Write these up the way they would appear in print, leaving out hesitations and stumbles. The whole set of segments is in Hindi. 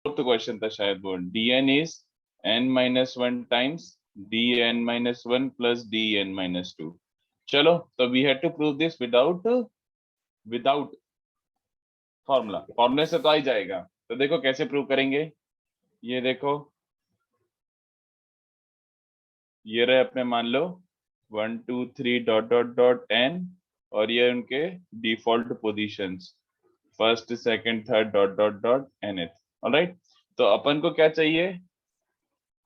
फोर्थ क्वेश्चन था शायद वो, dn is n-1 times dn-1 plus dn-2। चलो, तो we had to prove this without formula. फॉर्मूले से तो आ ही जाएगा, तो देखो कैसे प्रूव करेंगे। ये देखो, ये रहे अपने, मान लो 1 2 3 डॉट डॉट डॉट n, और ये उनके default positions, first second third dot dot dot nth। Alright, तो अपन को क्या चाहिए।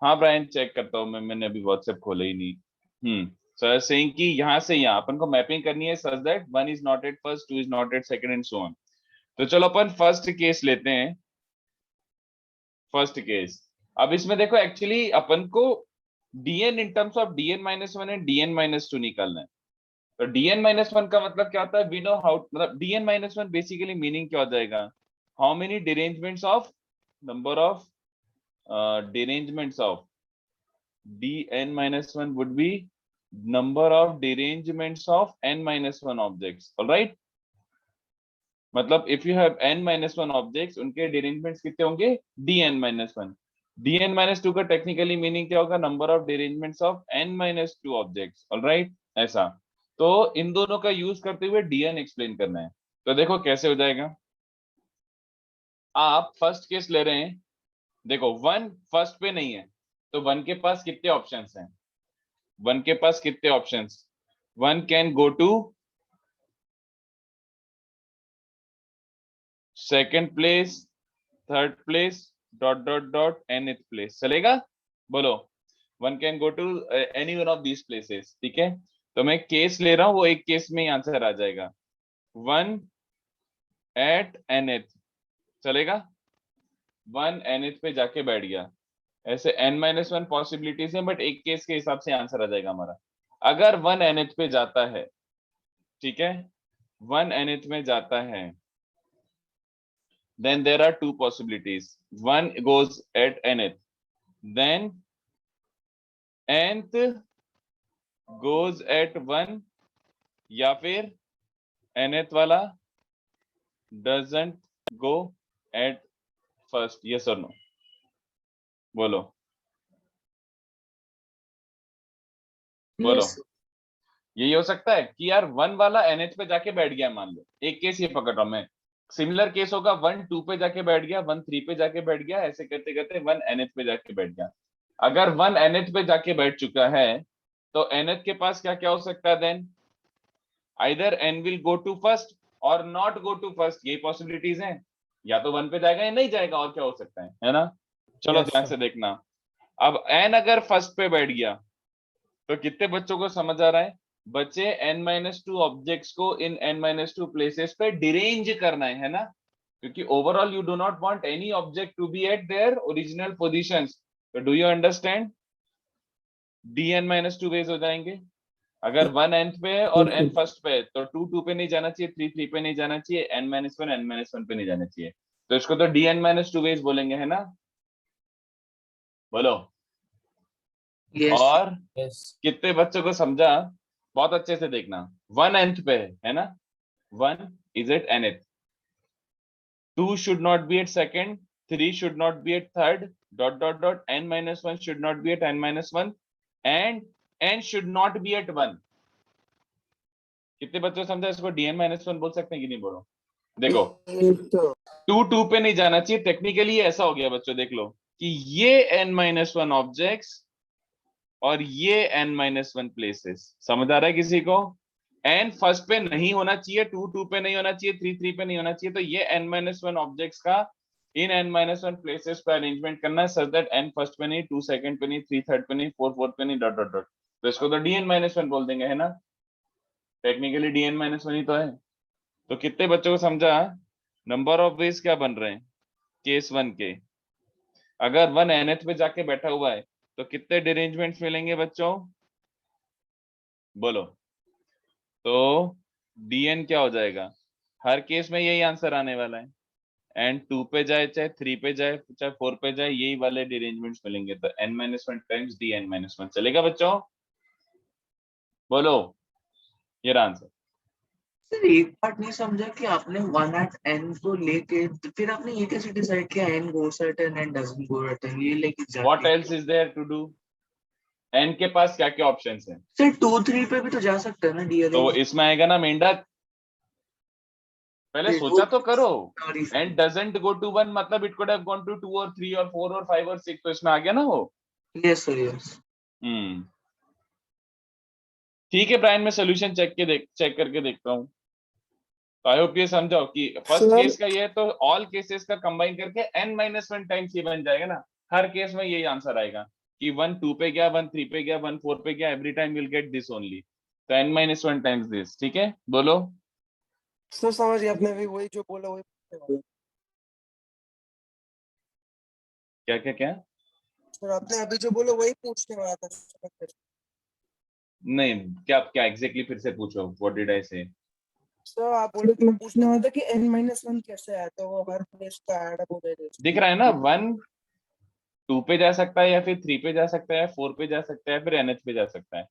हाँ ब्रायन, चेक करता हूँ मैंने अभी व्हाट्सएप खोला ही नहीं। सो सेइंग कि यहाँ से यहाँ अपन को मैपिंग करनी है such that 1 is not at first, 2 is not at second and so on. तो चलो अपन फर्स्ट केस लेते हैं। फर्स्ट केस, अब इसमें देखो एक्चुअली अपन को dn in terms of dn-1 and dn-2 निकालना है। तो dn-1 का मतलब क्या होता है, वी नो हाउ, मतलब dn-1 बेसिकली मीनिंग क्या हो जाएगा, how many derangements of, number of derangements of dn-1 would be number of derangements of n-1 objects। all right, मतलब if you have n-1 objects, उनके डिरेंजमेंट्स कितने होंगे, dn-1। dn-2 का टेक्निकली मीनिंग क्या होगा, number of derangements of n-2 objects. Alright, ऐसा। तो इन दोनों का यूज करते हुए dn एक्सप्लेन करना है। तो देखो कैसे हो जाएगा। आप फर्स्ट केस ले रहे हैं, देखो 1 फर्स्ट पे नहीं है, तो 1 के पास कितने ऑप्शंस हैं, 1 के पास कितने options, 1 can go to second place, third place, dot dot dot nth place, चलेगा। बोलो, 1 can go to any one of these places. ठीक है, तो मैं केस ले रहा हूं, वो एक केस में ही आंसर आ जाएगा, 1 एट nth, चलेगा। 1 nth पे जाके बैठ गया, ऐसे n-1 पॉसिबिलिटीज है, बट एक केस के हिसाब से आंसर आ जाएगा हमारा। अगर 1 nth पे जाता है, ठीक है, 1 nth में जाता है, then there are two possibilities, one goes at nth, then nth goes at 1, या फिर nth वाला doesn't go at first। yes or no, बोलो बोलो। Yes. यही हो सकता है कि यार 1 वाला nth पे जाके बैठ गया, मान लो एक केस ये पकड़ रहा हूं मैं। सिमिलर केस होगा, 1 2 पे जाके बैठ गया, 1 3 पे जाके बैठ गया, ऐसे करते करते 1 nth पे जाके बैठ गया। अगर 1 nth पे जाके बैठ चुका है, तो nth के पास क्या क्या हो सकता है, then either n will go to first और नॉट गो टू फर्स्ट, यही पॉसिबिलिटीज हैं। या तो 1 पे जाएगा या नहीं जाएगा, और क्या हो सकता है ना। चलो Yes, ध्यान sir. से देखना। अब n अगर फर्स्ट पे बैठ गया, तो कितने बच्चों को समझ आ रहा है, बच्चे n-2 ऑब्जेक्ट्स को इन n-2 प्लेसेस पे डिरेंज करना है ना, क्योंकि overall you do not want any object to be at their original positions. तो do you understand, dn-2 ways हो जाएंगे। अगर 1 nth पे है और n फर्स्ट पे है, तो 2 2 पे नहीं जाना चाहिए, 3 3 पे नहीं जाना चाहिए, n-1 पे नहीं जाना चाहिए। तो इसको तो dn-2 वेज बोलेंगे, है ना, बोलो। Yes. और Yes. कितने बच्चों को समझा, बहुत अच्छे से देखना। 1 nth पे है ना, 1 is at nth, 2 should not be at second, 3 should not be at third, dot dot dot n-1 should not be at n-1, and n should not be at 1। कितने बच्चों को समझा, इसको dn-1 बोल सकते हैं कि नहीं, बोलो। देखो, Yes, sir. 2 2 पे नहीं जाना चाहिए, टेक्निकली ऐसा हो गया बच्चों, देख लो कि ये n-1 ऑब्जेक्ट्स और ये n-1 प्लेसेस, समझ आ रहा है किसी को। n फर्स्ट पे नहीं होना चाहिए, 2 2 पे नहीं होना चाहिए, 3 3 पे नहीं होना चाहिए, तो ये n-1 ऑब्जेक्ट्स का इन n-1 प्लेसेस पे अरेंजमेंट करना है, सच दैट n फर्स्ट पे नहीं, 2 सेकंड पे नहीं, 3 थर्ड पे नहीं, 4 फोर्थ पे नहीं, डॉट डॉट डॉट। तो इसको तो dn-1 बोल देंगे, है ना, टेक्निकली dn-1 ही तो है। तो कितने बच्चों को समझा, नंबर ऑफ वेज क्या बन रहे हैं केस 1 के। अगर 1 nth पे जाके बैठा हुआ है, तो कितने डिरेंजमेंट्स मिलेंगे बच्चों, बोलो। तो dn क्या हो जाएगा, हर केस में यही आंसर आने वाला है, एंड 2 पे जाए चाहे 3 पे जाए चाहे 4 पे जाए, यही वाले डिरेंजमेंट्स मिलेंगे। तो n-1 टाइम्स dn-1 चलेगा बच्चों, बोलो, ये रहा आंसर। सर एक बात नहीं समझा कि आपने 1 at n को लेके फिर आपने ये कैसे डिसाइड किया n goes at n and doesn't go at n, ये like what exactly else is there to do? N के पास क्या क्या ऑप्शंस हैं? सर 2 3 पे भी तो जा सकते हैं ना तो डीएल इसमें आएगा ना मेंढक, पहले सोचा तो करो। Sorry and doesn't go to one मतलब it could have gone to 2 और 3 और 4 और 5 और 6, तो इसमें आ गया ना वो। यस सर यस हम्म ठीक है ब्रायन, मैं सोल्यूशन चेक करके देखता हूँ। तो आई होप ये समझाओ कि फर्स्ट सर केस का ये है, तो ऑल केसेस का कंबाइन करके n-1 टाइम्स ये बन जाएगा ना। हर केस में यही आंसर आएगा कि 1 2 पे गया, 1 3 पे गया, 1 4 पे गया, every time will get this only. तो n-1 टाइम्स दिस। ठीक है, बोलो सर समझ गया, आपने भी वही जो बोला वही पूछने वाला। क्या क्या क्या। सर आपने अभी जो बोला वही पूछने वाला था सर। नहीं, क्या क्या एग्जैक्टली फिर से पूछो, व्हाट डिड आई से? सर आप बोले कि मैं पूछने वाला था कि n-1 कैसे आया, तो वो हर प्लेस का ऐड अप हो गया दिख रहा है ना, 1 2 पे जा सकता है, या फिर 3 पे जा सकता है, 4 पे जा सकता है, फिर nth पे जा सकता है।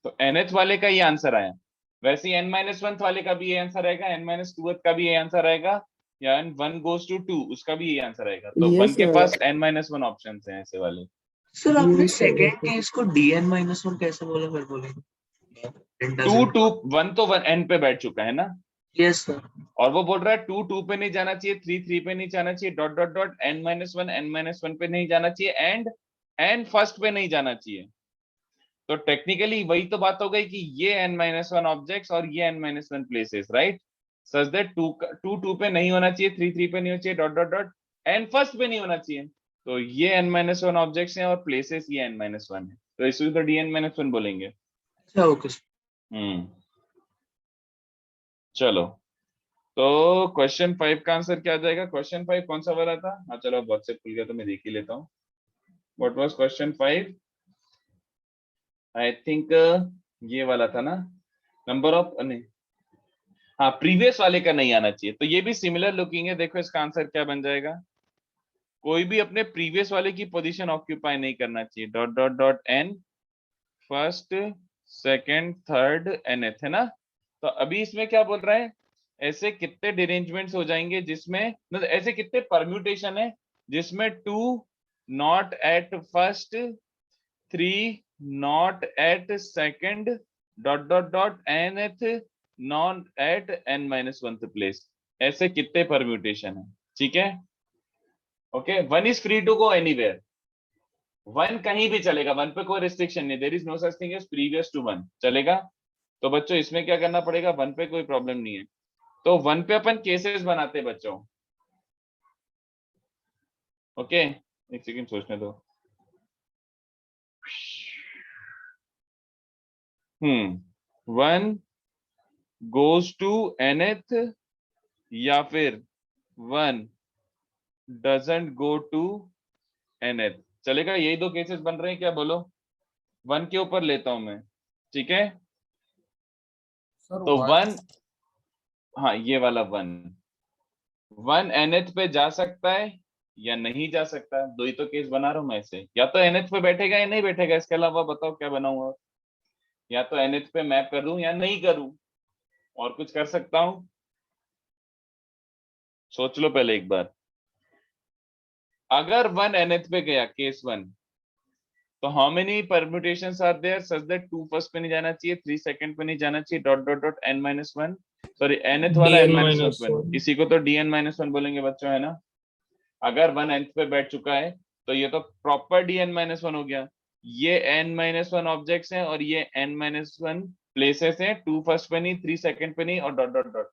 तो nth वाले का ये आंसर आया। वैसे ही n-1 वाले का भी ये आंसर आएगा, n-2 का भी ये आंसर आएगा, या 1 goes to 2 उसका भी ये आंसर आएगा। तो Yes, 1 के sir. पास n-1 ऑप्शंस हैं ऐसे वाले। सर आपने Yes, sir. सेकंड केस को dn-1 कैसे बोला फिर बोलेंगे? 2 2 1 तो 1 n पे बैठ चुका है ना, यस सर और वो बोल रहा है 2 2 पे नहीं जाना चाहिए, 3 3 पे नहीं जाना चाहिए, डॉट डॉट डॉट n-1 पे नहीं जाना चाहिए, एंड n फर्स्ट पे नहीं जाना चाहिए। तो टेक्निकली वही तो बात हो गई कि ये n-1 ऑब्जेक्ट्स और ये n-1 places, right? Such that 2 2 पे नहीं होना चाहिए, 3 3 पे नहीं होना चाहिए, dot dot dot n first पे नहीं होना चाहिए। तो ये n-1 ऑब्जेक्ट्स हैं और प्लेसेस ये n-1 है, तो इसको तो dn-1 बोलेंगे। अच्छा ओके हम्म चलो, तो क्वेश्चन 5 का आंसर क्या आ जाएगा? क्वेश्चन 5 कौन सा वाला था? हाँ चलो, व्हाट्सएप खुल गया तो मैं देख ही लेता हूँ। What was question 5? I think ये वाला था ना, नंबर ऑफ, नहीं, हाँ प्रीवियस वाले का नहीं आना चाहिए। तो ये भी सिमिलर लुकिंग है, देखो इसका आंसर क्या बन जाएगा। कोई भी अपने प्रीवियस वाले की पोजीशन ऑक्यूपाई नहीं करना चाहिए, dot dot dot n first second third nth, है ना? तो अभी इसमें क्या बोल रहा है, ऐसे कितने डिरेंजमेंट्स हो जाएंगे जिसमें, मतलब ऐसे कितने परम्यूटेशन है जिसमें 2 not at first, 3 not at second, dot dot dot nth not at n-1 place. ऐसे कितने परम्यूटेशन है? ठीक है, okay. 1 is free to go anywhere, 1 कहीं भी चलेगा, 1 पे कोई रिस्ट्रिक्शन नहीं, there is no such thing as previous to 1, चलेगा। तो बच्चों इसमें क्या करना पड़ेगा, 1 पे कोई प्रॉब्लम नहीं है। तो 1 पे अपन केसेस बनाते हैं बच्चों, ओके। एक सेकंड सोचने दो। 1 goes to nth, या फिर 1 doesn't go to nth, चलेगा। यही दो केसेस बन रहे हैं क्या, बोलो? 1 के ऊपर लेता हूं मैं, ठीक है। तो 1, हाँ ये वाला 1 nth पे जा सकता है या नहीं जा सकता, दो ही तो केस बना रहा हूं मैं इसे। या तो nth पे बैठेगा या नहीं बैठेगा, इसके अलावा बताओ क्या बनाऊंगा? या तो nth पे मैप कर दूं या नहीं करूं, और कुछ कर सकता हूं? सोच लो पहले एक बार। अगर 1 nth पे गया, केस 1, तो how many permutations are there such that 2 first पे नहीं जाना चाहिए, 3 सेकंड पे नहीं जाना चाहिए, dot dot dot n-1, sorry nth वाला n-1, इसी को तो dn-1 बोलेंगे बच्चों, है ना? अगर 1 nth पे बैठ चुका है तो ये तो प्रॉपर dn-1 हो गया। ये n-1 ऑब्जेक्ट्स हैं और ये n-1 प्लेसेस हैं, 2 फर्स्ट पे नहीं, 3 सेकंड पे नहीं, और डॉट डॉट डॉट।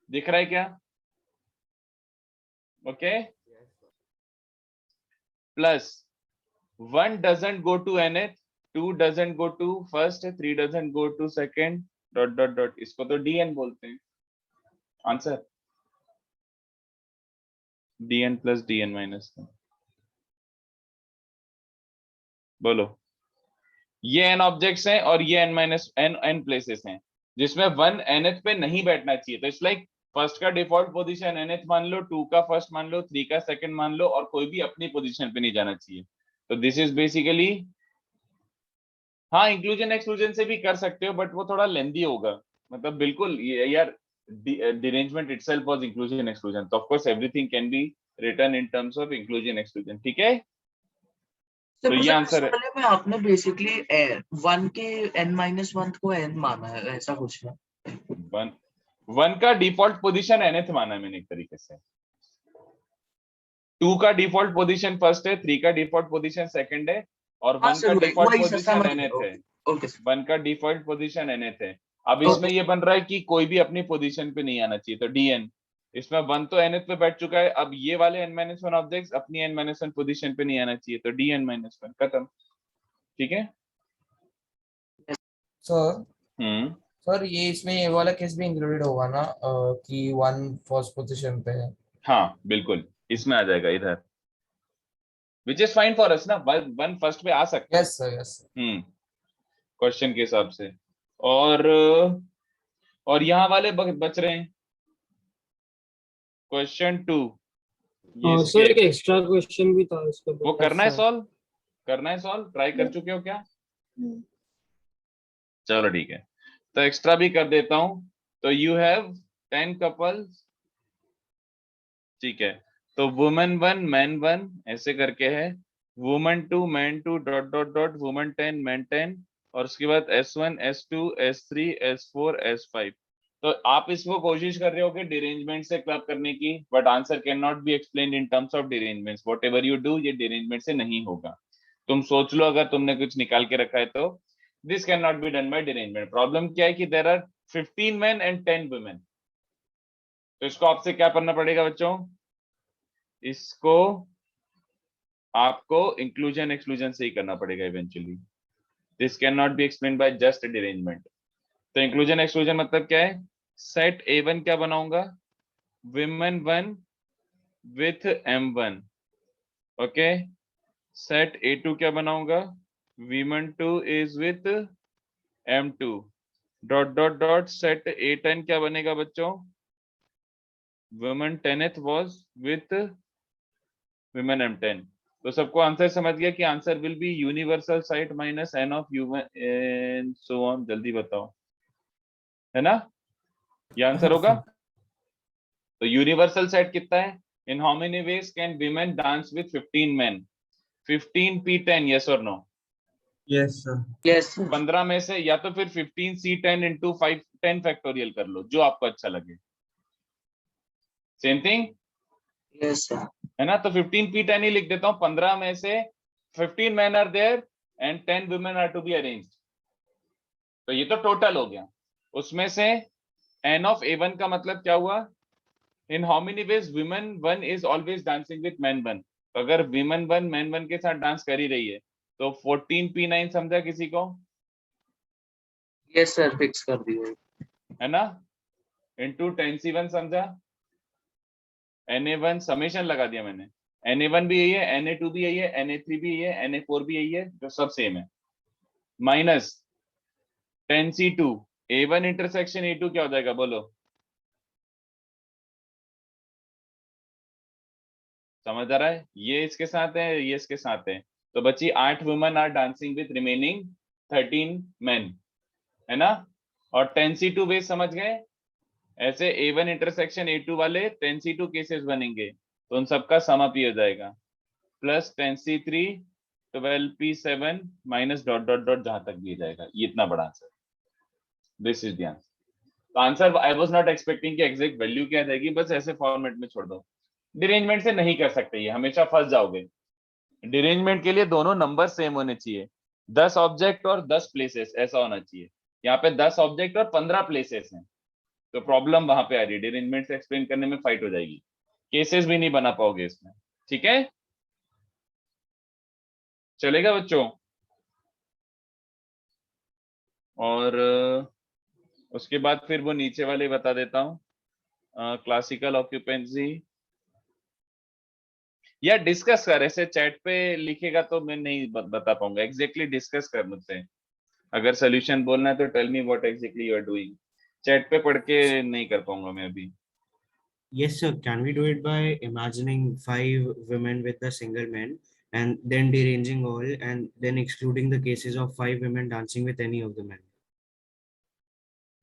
दिख रहा है क्या? Okay. Plus 1 doesn't go to nth, 2 doesn't go to first, 3 doesn't go to second, dot dot dot, इसको तो dn बोलते हैं। आंसर dn प्लस dn-, बोलो। ये n ऑब्जेक्ट्स हैं और ये n प्लेसेस हैं जिसमें 1 nth पे नहीं बैठना चाहिए। तो इट्स लाइक फर्स्ट का डिफॉल्ट पोजीशन nth मान लो, 2 का फर्स्ट मान लो, 3 का सेकंड मान लो, और कोई भी अपनी पोजीशन पे नहीं जाना चाहिए। तो दिस इज बेसिकली, हाँ इंक्लूजन एक्सक्लूजन से भी कर सकते हो, बट वो थोड़ा लेंदी होगा। मतलब बिल्कुल यार, derangement itself was inclusion exclusion. So of course everything can be written in terms of inclusion exclusion. ठीक है? तो ये आंसर है. वाले में आपने बेसिकली 1 के n-1 को n माना है, ऐसा कुछ है. 1 का डिफॉल्ट पोजीशन nth माना है मैंने एक तरीके से. 2 का डिफॉल्ट पोजीशन फर्स्ट है, 3 का डिफॉल्ट पोजीशन सेकंड है, और 1 का डिफॉल्ट पोजीशन nth है. 1 का डिफॉल्ट पोजीशन nth है. अब इसमें ये बन रहा है कि कोई भी अपनी पोजीशन पे नहीं आना चाहिए, तो dn. इसमें 1 तो nth पे बैठ चुका है, अब ये वाले n-1 ऑब्जेक्ट्स अपनी n-1 पोजीशन पे नहीं आना चाहिए, तो dn-1 खत्म. ठीक है सर. हम्म. सर ये इसमें ये वाला केस भी इंक्लूडेड होगा ना कि 1 फर्स्ट पोजीशन पे है. हाँ बिल्कुल, इसमें आ जाएगा इधर, which is fine for us ना. 1 फर्स्ट पे आ सकता है. Yes sir, yes. क्वेश्चन के हिसाब से. और यहाँ वाले बच रहे हैं. क्वेश्चन 2. सर एक एक्स्ट्रा क्वेश्चन भी था इसका. वो करना है सॉल्व. ट्राई कर चुके हो क्या? चलो ठीक है, तो एक्स्ट्रा भी कर देता हूं. तो यू हैव 10 कपल्स. ठीक है, तो वुमेन 1 मैन 1 ऐसे करके है, women 2 man 2 dot dot dot women 10 man 10, और उसके बाद S1 S2 S3 S4 S5. तो आप इसको कोशिश कर रहे हो कि डिरेंजमेंट से क्लब करने की, but answer can not be explained in terms of derangements. Whatever you do, ये डिरेंजमेंट से नहीं होगा. तुम सोच लो अगर तुमने कुछ निकाल के रखा है तो this can not B done bye derangement. Problem क्या है कि there are 15 men and 10 women. तो इसको आपसे क्या करना पड़ेगा बच्चों? इसको आपको इंक्लूजन एक्सक्लूजन से ही करना पड़ेगा eventually. This can not be explained by just derangement. तो इंक्लूजन एक्सक्लूजन मतलब क्या है? सेट A1 क्या बनाऊंगा? women 1 with M1. Okay. Set A2 क्या बनाऊंगा? women 2 is with M2 dot dot dot. Set A10 क्या बनेगा बच्चों? women 10th was with women M10. तो सबको आंसर समझ गया कि answer will be universal site minus n of human and so on. जल्दी बताओ, है ना? ये आंसर होगा. तो यूनिवर्सल सेट कितना है? In how many ways can women dance with 15 men? 15 P10, yes और नो? Yes sir. यस 15 में से या तो फिर 15 C10 into 5 10 फैक्टोरियल कर लो, जो आपको अच्छा लगे. Same thing, yes sir. है ना? तो 15 P10 ही लिख देता हूं. 15 में से 15 men are there and 10 women are to be arranged. तो ये तो टोटल हो गया. उसमें से n of A1 का मतलब क्या हुआ? In how many ways women 1 is always dancing with men 1. तो अगर women 1 men 1 के साथ डांस कर ही रही है तो 14 P9 समझा किसी को? यस सर, फिक्स कर दिया है ना? इंटू 10C1 समझा? Na1 समेशन लगा दिया मैंने. Na1 भी यही है, Na2 भी यही है, Na3 भी यही है, Na4 भी यही है, जो सब सेम है. Minus 10C2. A1 intersection A2 क्या हो जाएगा बोलो? समझ आ रहा है? ये इसके साथ है, ये इसके साथ है, तो बची 8 women are dancing with remaining 13 men, है ना? और 10C2 बेस समझ गए? ऐसे A1 इंटरसेक्शन A2 वाले 10C2 केसेस बनेंगे, तो उन सबका सम अप ही हो जाएगा. Plus 10C3 12P7 minus dot dot dot जहां तक भी जाएगा. ये इतना बड़ा answer. This is the answer. तो answer I was not expecting कि एग्जैक्ट वैल्यू क्या जाएगी, बस ऐसे फॉर्मेट में छोड़ दो. डिरेंजमेंट से नहीं कर सकते, ये हमेशा फंस जाओगे. डिरेंजमेंट के लिए दोनों नंबर सेम होने चाहिए. 10 ऑब्जेक्ट और 10 प्लेसेस ऐसा होना चाहिए. यहाँ पे 10 ऑब्जेक्ट और 15 प्लेसेस हैं, तो प्रॉब्लम वहां पे आ रही है. डिरेंजमेंट से एक्सप्लेन करने में फाइट हो जाएगी, केसेस भी नहीं बना पाओगे इसमें. ठीक है, चलेगा बच्चों? और उसके बाद फिर वो नीचे वाले बता देता हूँ. क्लासिकल ऑक्यूपेंसी या डिस्कस कर. ऐसे चैट पे लिखेगा तो मैं नहीं बता पाऊंगा. एग्जैक्टली डिस्कस कर मुझसे. अगर सोल्यूशन बोलना है तो tell me what exactly you are doing. Chat पे पढ़ के नहीं कर पाऊंगा मैं अभी. Yes, sir. Can we do it by imagining 5 women with a single man and then deranging all and then excluding the cases of 5 women dancing with any of the men?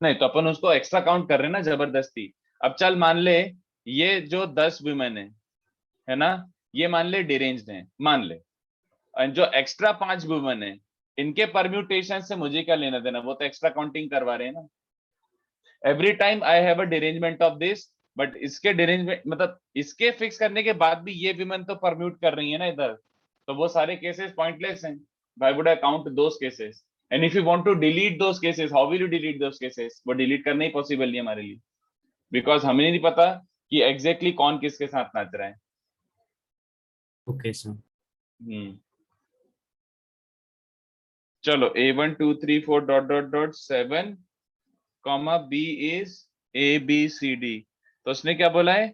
नहीं तो अपन उसको एक्स्ट्रा काउंट कर रहे हैं ना जबरदस्ती। अब चल मान ले ये जो 10 वुमेन है ना, ये मान ले डिरेंज्ड है, मान ले, और जो एक्स्ट्रा 5 वुमेन है इनके परम्यूटेशन से मुझे क्या लेना देना, वो तो एक्स्ट्रा काउंटिंग करवा रहे हैं ना। Every time I have a derangement of this, but इसके डिरेंजमेंट मतलब इसके फिक्स करने के बाद भी ये विमेन तो परम्यूट कर रही है ना इधर, तो वो सारे केसेस पॉइंटलेस हैं। Why would I count those cases? And if you want to delete those cases, how will you delete those cases? वो डिलीट करना ही पॉसिबल नहीं हमारे लिए, बिकॉज हमें नहीं पता कि एग्जैक्टली कौन किसके साथ नाच रहा है। Okay, sir. चलो A1 2 3 4 dot dot dot 7 comma B is ABCD। तो उसने क्या बोला है,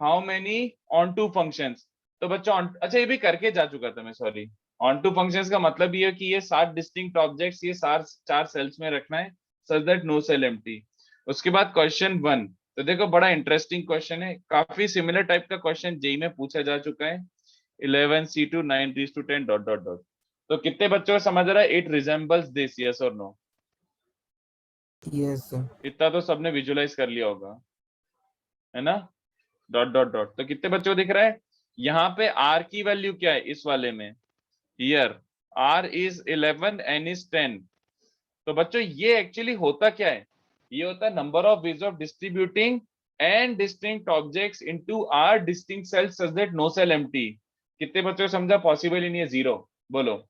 how many onto functions. तो बच्चों अच्छा ये भी करके जा चुका था मैं, सॉरी। ऑन टू फंक्शंस का मतलब ये है कि ये 7 डिस्टिंक्ट ऑब्जेक्ट्स ये 4 सेल्स में रखना है such that no cell empty. उसके बाद क्वेश्चन 1, तो देखो बड़ा इंटरेस्टिंग क्वेश्चन है, काफी सिमिलर टाइप का क्वेश्चन जेई में पूछा जा चुका है। 11 C2 9 raised to 10 dot dot dot. तो कितने बच्चों को समझ रहा है इट रिजेंबल्स दिस, यस और नो? Yes sir. इतना तो सबने विजुलाइज कर लिया होगा, है ना? Dot dot dot. तो कितने बच्चों को दिख रहा है यहाँ पे r की वैल्यू क्या है इस वाले में? Here r is 11 n is 10। तो बच्चों ये एक्चुअली होता क्या है, ये होता है number of ways of distributing and distinct objects into r distinct cells such that no cell empty. कितने बच्चों को समझा? पॉसिबल ही नहीं है, 0। बोलो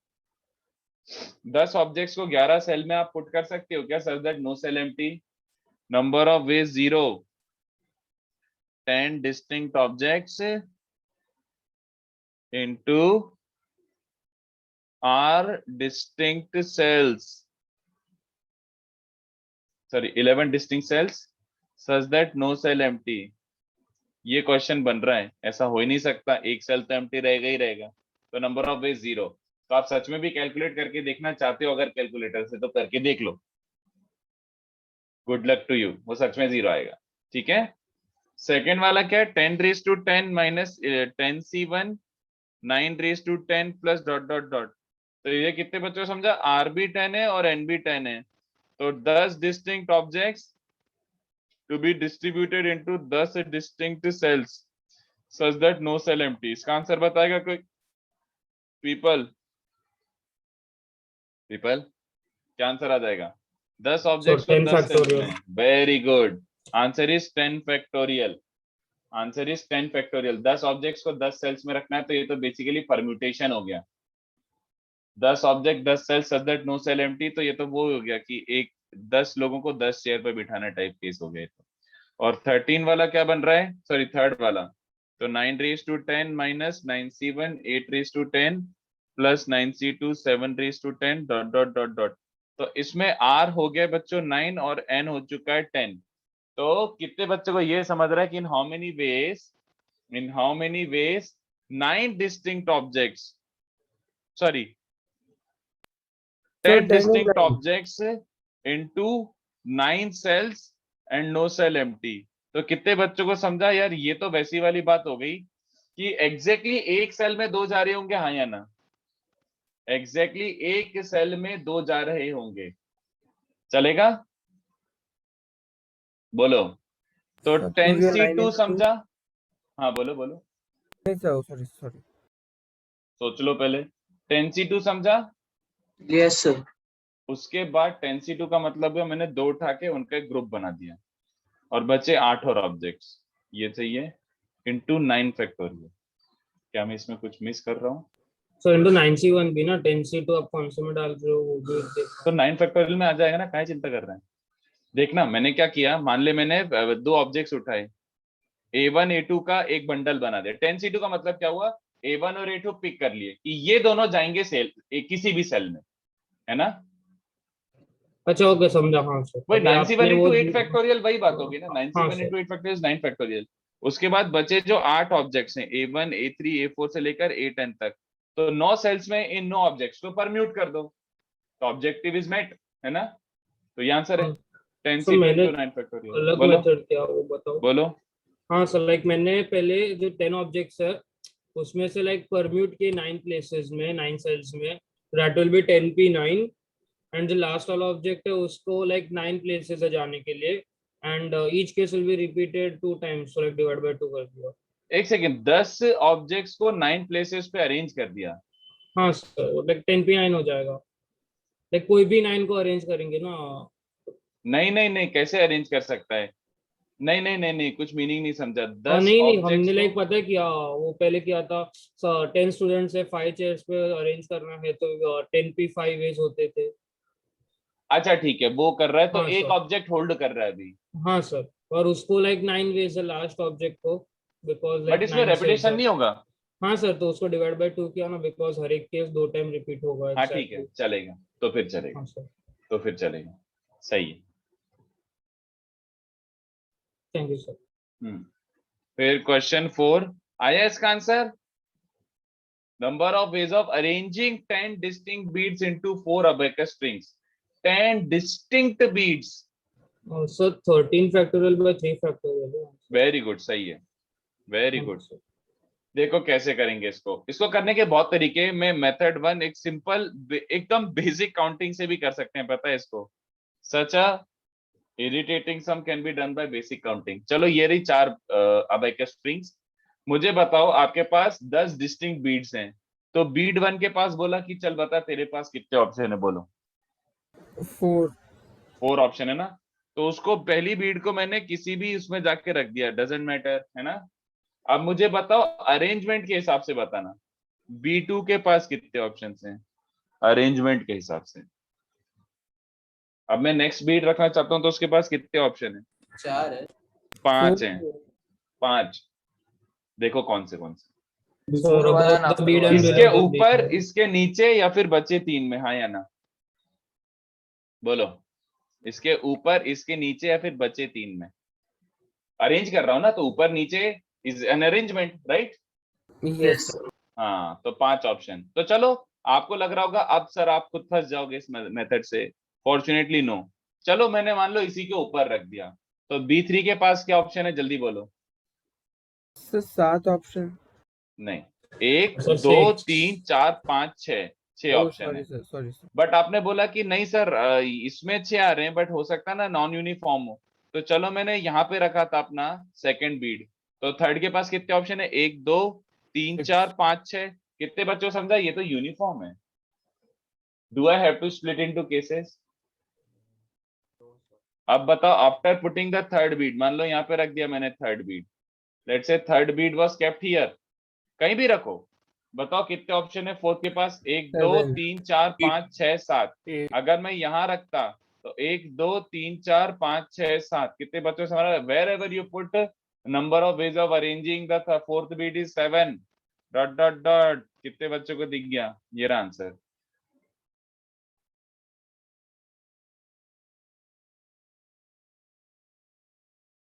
10 ऑब्जेक्ट्स को 11 सेल में आप पुट कर सकते हो क्या such that no cell empty? Number of ways 0, 10 distinct objects into r distinct cells, sorry 11 distinct cells such that no cell empty। ये क्वेश्चन बन रहा है, ऐसा हो ही नहीं सकता, एक सेल तो एम्प्टी रहेगा ही रहेगा। तो नंबर ऑफ वेज 0। तो आप सच में भी कैलकुलेट करके देखना चाहते हो अगर कैलकुलेटर से, तो करके देख लो, गुड लक टू यू, वो सच में 0 आएगा। ठीक है, सेकेंड वाला क्या है, 10 raised to 10 minus 10 C1 9 raised to 10 plus dot dot dot. तो ये कितने बच्चों को समझा, R भी 10 है और N भी 10 है। तो 10 distinct objects to be distributed into 10 distinct cells such that no cell empty. इसका आंसर बताएगा कोई? पीपल क्या आंसर आ जाएगा? 10 ऑब्जेक्ट्स को 10 सेल्स में। Very good, answer is 10 factorial. Answer is 10 factorial. 10 objects को 10 सेल्स में रखना है, तो ये तो बेसिकली परम्यूटेशन हो गया। 10 object 10 cells such that no cell empty, तो ये तो वो हो गया कि 10 लोगों को 10 चेयर पे बिठाना टाइप केस हो गया। और 13 वाला क्या बन रहा है, सॉरी थर्ड वाला, तो 9 raised to 10 minus 9C1 8 raised to 10 plus 9C2 7 raised to 10 dot dot dot dot. तो इसमें R हो गया बच्चों 9 और N हो चुका है 10। तो कितने बच्चों को ये समझ रहा है कि in how many ways 9 distinct objects, sorry 10 distinct objects into 9 cells and no cell empty। तो कितने बच्चों को समझा यार? ये तो वैसी वाली बात हो गई कि एग्जैक्टली एक सेल में 2 जा रहे होंगे, हाँ या ना? एग्जैक्टली एक सेल में 2 जा रहे होंगे, चलेगा? बोलो। तो 10C2 समझा? हाँ बोलो बोलो, सॉरी सोच लो पहले। 10C2 समझा? Yes sir. उसके बाद 10C2 का मतलब है मैंने 2 उठा के उनका एक ग्रुप बना दिया और बचे 8 और ऑब्जेक्ट्स, ये चाहिए इनटू 9 फैक्टोरियल। क्या मैं इसमें कुछ मिस कर रहा हूँ? सर इनटू 9C1 भी ना, 10C2 आप कौन से में डाल रहे हो वो भी तो 9 फैक्टोरियल में आ जाएगा ना, काहे चिंता कर रहे हैं? देखना मैंने क्या किया, मान ले मैंने 2 ऑब्जेक्ट्स उठाए, A1 A2 का एक बंडल बना दिया। 10C2 का मतलब क्या हुआ, A1 और A2 पिक कर लिए कि ये दोनों जाएंगे सेल किसी भी सेल में, है ना? अच्छा ओके समझा। हाँ सर वही 9C1 into 8 वो फैक्टोरियल वही बात होगी ना, हाँ 9C1 sir. into 8 factorial is 9 factorial. उसके बाद बचे जो 8 ऑब्जेक्ट्स हैं A1 A3 A4 से लेकर A10 तक, तो 9 सेल्स में इन 9 ऑब्जेक्ट्स को परम्यूट कर दो, तो ऑब्जेक्टिव इज मेट, है ना? तो ये आंसर है 10C2 into 9 फैक्टोरियल। अलग बोलो मेथड क्या वो बताओ। बोलो। हाँ सर लाइक मैंने पहले जो 10 ऑब्जेक्ट्स है उसमें से लाइक परम्यूट के 9 प्लेसेस में 9 सेल्स में, that will be 10P9 and जो लास्ट वाला ऑब्जेक्ट है उसको लाइक 9 प्लेसेस है जाने के लिए, and each case will be repeated 2 times, so like divide by 2 कर दिया। एक सेकेंड, 10 ऑब्जेक्ट्स को 9 प्लेसेस पे अरेंज कर दिया। हाँ सर, लाइक 10p9 हो जाएगा, लाइक कोई भी 9 को अरेंज करेंगे ना। नहीं नहीं नहीं, कैसे अरेंज कर सकता है? नहीं नहीं नहीं नहीं, कुछ मीनिंग नहीं समझा। 10 नहीं नहीं, ऑब्जेक्ट्स हमने लाइक को, पता है क्या, वो पहले किया था, 10 स्टूडेंट्स है, 5 चेयर्स पे अरेंज करना है, तो 10p5 वेज होते थे। अच्छा ठीक है, वो कर रहा है तो हाँ एक सर। ऑब्जेक्ट होल्ड कर रहा है अभी। हाँ सर, और उसको लाइक 9 वेज है लास्ट ऑब्जेक्ट को, बिकॉज बट लाइक इसमें 9 सेट्स रेपिटेशन है। नहीं होगा। हाँ सर, तो उसको डिवाइड बाय 2 किया ना, बिकॉज हर एक केस 2 टाइम रिपीट होगा हाँ ठीक है, एग्जैक्टली। चलेगा, तो फिर चलेगा, हाँ सर, तो फिर चलेगा, सही है। Thank you sir. फिर क्वेश्चन 4 आया इसका answer. Number of ways of arranging 10 distinct beads into 4 abacus strings। 10 distinct beads. Sir 13 factorial by 3 factorial है। वेरी गुड, सही है, very thank you good. Sir. देखो कैसे करेंगे इसको करने के बहुत तरीके में। मेथड 1 एक सिंपल एकदम बेसिक काउंटिंग से भी कर सकते हैं, पता है इसको। Such a irritating sum can be done by basic counting. चलो ये रही 4 abacus strings। मुझे बताओ, आपके पास 10 डिस्टिंक्ट बीड्स हैं, तो बीड 1 के पास बोला कि चल बता तेरे पास कितने ऑप्शन है, बोलो। 4। 4 ऑप्शन है ना, तो उसको पहली बीड को मैंने किसी भी उसमें जाके रख दिया, डजेंट मैटर, है ना। अब मुझे बताओ अरेंजमेंट के हिसाब से बताना, B2 के पास कितने ऑप्शन हैं अरेंजमेंट के हिसाब से। अब मैं नेक्स्ट बीट रखना चाहता हूं तो उसके पास कितने ऑप्शन है? 4 है। 5 हैं, 5। देखो कौन से sir Before one about and the after Beed one. And इसके बिलो द ऊपर, बीड। इसके नीचे, या फिर बचे 3 में, हाँ या ना, बोलो। इसके ऊपर, इसके नीचे, या फिर बचे 3 में। अरेंज कर रहा हूं ना, तो ऊपर नीचे is an arrangement, right. Yes. हाँ, तो 5 ऑप्शन। तो चलो, आपको लग रहा होगा अब सर आप खुद फंस जाओगे इस मेथड से। Fortunately no. चलो मैंने मान लो इसी के ऊपर रख दिया, तो B3 के पास क्या ऑप्शन है, जल्दी बोलो। Sir 7 option. नहीं, 1 सर 2 6। 3 4 5 6 ओह ऑप्शन है। Sorry sir. बट आपने बोला कि नहीं सर, इसमें 6 आ रहे हैं, बट हो सकता है ना नॉन यूनिफॉर्म हो। तो चलो मैंने यहाँ पे रखा था अपना सेकंड बीड। तो थर्ड के पास कितने ऑप्शन है, 1 2 3 4 5 6। कितने बच्चों समझा, ये तो यूनिफॉर्म है। Do I have to split into cases? अब बताओ, after putting the third bead, मान लो यहाँ पे रख दिया मैंने third bead, let's say third bead was kept here, कहीं भी रखो। बताओ कितने ऑप्शन है फोर्थ के पास, 1 2 7 3 4 5 6 7। 8। अगर मैं यहाँ रखता तो 1 2 3 4 5 6 7, कितने बच्चों से हमारा, wherever you put number of ways of arranging the fourth bead is 7 dot dot dot. कितने बच्चों को दिख गया, ये रहा आंसर।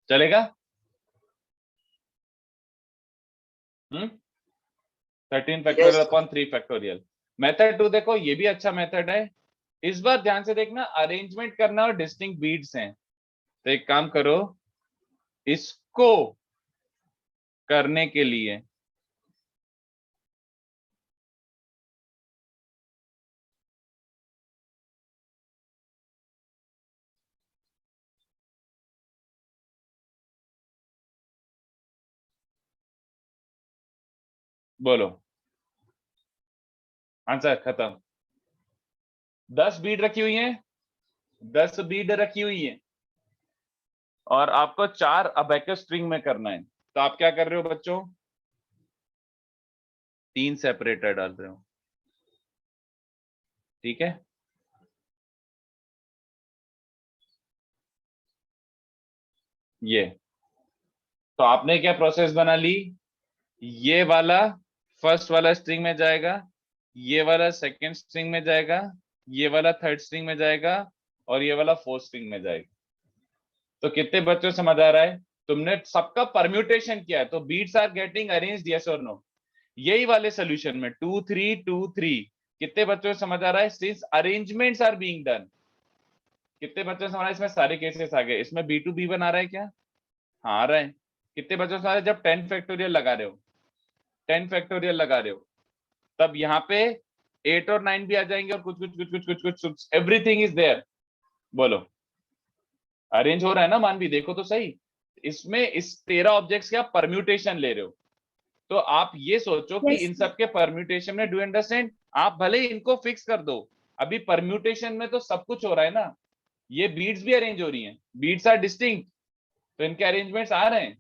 चलेगा? 13 factorial Yes. Upon 3 factorial. Method 2 देखो, ये भी अच्छा मेथड है। इस बार ध्यान से देखना, अरेंजमेंट करना और डिस्टिंक्ट बीट्स हैं। तो एक काम करो, इसको करने के लिए बोलो आंसर खत्म। 10 बीड रखी हुई है, 10 बीड रखी हुई है, और आपको 4 अबेकस स्ट्रिंग में करना है। तो आप क्या कर रहे हो बच्चों, 3 सेपरेटर डाल रहे हो, ठीक है। ये तो आपने क्या प्रोसेस बना ली, ये वाला फर्स्ट वाला स्ट्रिंग में जाएगा, ये वाला सेकंड स्ट्रिंग में जाएगा, ये वाला थर्ड स्ट्रिंग में जाएगा, और ये वाला फोर्थ स्ट्रिंग में जाएगा। तो कितने बच्चों को समझ आ रहा है, तुमने सबका परम्यूटेशन किया है, तो beads are getting arranged, yes और नो। यही वाले सोल्यूशन में 2 3 2 3, कितने बच्चों को समझ आ रहा है, since arrangements are being done. कितने बच्चों को समझ आ रहा है, इसमें सारे केसेस आ गए। इसमें B2 B1 आ रहा है क्या, हाँ आ रहा है। कितने बच्चों को समझ आ रहा है, जब 10 फैक्टोरियल लगा रहे हो, 10 फैक्टोरियल लगा रहे हो, तब यहाँ पे 8 और 9 भी आ जाएंगे और कुछ एवरीथिंग इज देयर। बोलो अरेंज हो रहा है ना मानवी, देखो तो सही। इसमें इस 13 ऑब्जेक्ट्स के आप परम्यूटेशन ले रहे हो, तो आप ये सोचो कि इन सब के परम्यूटेशन में, डू अंडरस्टैंड, आप भले ही इनको फिक्स कर दो, अभी परम्यूटेशन में तो सब कुछ हो रहा है ना। ये बीड्स भी अरेंज हो रही हैं, बीड्स आर डिस्टिंक्ट, तो इनके अरेंजमेंट्स आ रहे हैं।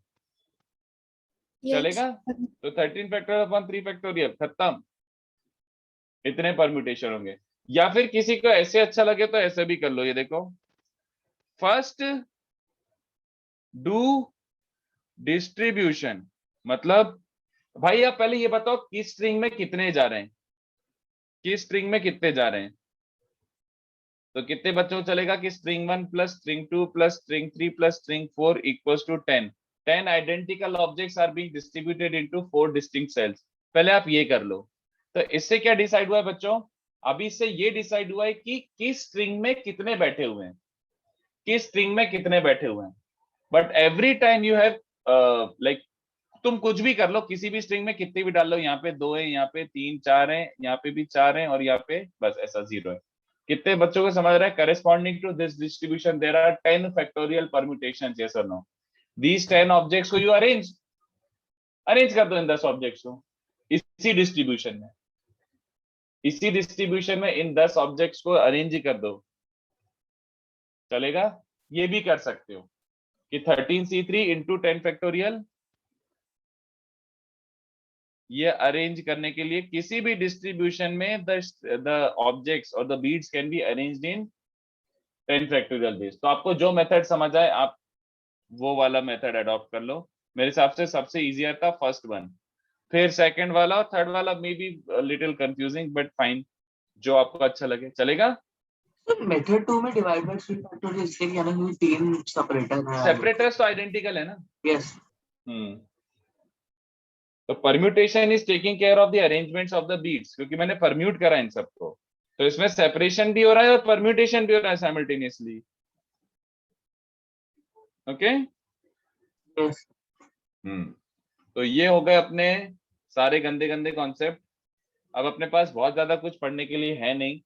चलेगा? तो 13 फैक्टोरियल अपॉन 3 फैक्टोरियल, खत्म। इतने परम्यूटेशन होंगे। या फिर किसी को ऐसे अच्छा लगे तो ऐसे भी कर लो। ये देखो, फर्स्ट डू डिस्ट्रीब्यूशन, मतलब भाई आप पहले ये बताओ किस स्ट्रिंग में कितने जा रहे हैं, किस स्ट्रिंग में कितने जा रहे हैं। तो कितने बच्चों को चलेगा कि string 1 plus string 2 plus string 3 plus string 4 equals to 10। 10 identical objects are being distributed into 4 distinct cells. पहले आप ये कर लो। तो इससे क्या डिसाइड हुआ है बच्चों? अभी इससे ये डिसाइड हुआ है कि किस स्ट्रिंग में कितने बैठे हुए हैं, किस स्ट्रिंग में कितने बैठे हुए हैं। But every time you have like, तुम कुछ भी कर लो, किसी भी स्ट्रिंग में कितने भी डाल लो, यहाँ पे 2 है, यहाँ पे 3 4 है, यहाँ पे भी 4 है, और यहाँ पे बस ऐसा 0 है। कितने बच्चों को समझ रहा है? Corresponding to this distribution there are 10 factorial permutations, yes और नो? दीस 10 ऑब्जेक्ट्स को यू अरेंज कर दो इन 10 ऑब्जेक्ट्स को इसी डिस्ट्रीब्यूशन में, इसी डिस्ट्रीब्यूशन में इन 10 ऑब्जेक्ट्स को अरेंज ही कर दो। चलेगा? ये भी कर सकते हो कि 13C3 इंटू 10 फैक्टोरियल, ये अरेंज करने के लिए किसी भी डिस्ट्रीब्यूशन में द ऑब्जेक्ट्स और the beads can be arranged in 10 factorial base. तो आपको जो मेथड समझ आए आप वो वाला मेथड अडॉप्ट कर लो। मेरे हिसाब से सबसे इजियर था फर्स्ट वन, फिर सेकंड वाला और थर्ड वाला may be little confusing, but fine, जो आपको अच्छा लगे। चलेगा? मेथड 2 में डिवाइड बाय 3 फैक्टोरियल इसलिए किया ना क्योंकि 3 सेपरेटर है। सेपरेटर्स तो आइडेंटिकल है ना। यस। तो permutation is taking care of the arrangements of the beads, क्योंकि मैंने परम्यूट करा इन सबको, तो इसमें सेपरेशन भी हो रहा है और परम्यूटेशन भी हो रहा है साइमल्टेनियसली। ओके? यस। तो ये हो गए अपने सारे गंदे गंदे कॉन्सेप्ट। अब अपने पास बहुत ज्यादा कुछ पढ़ने के लिए है नहीं,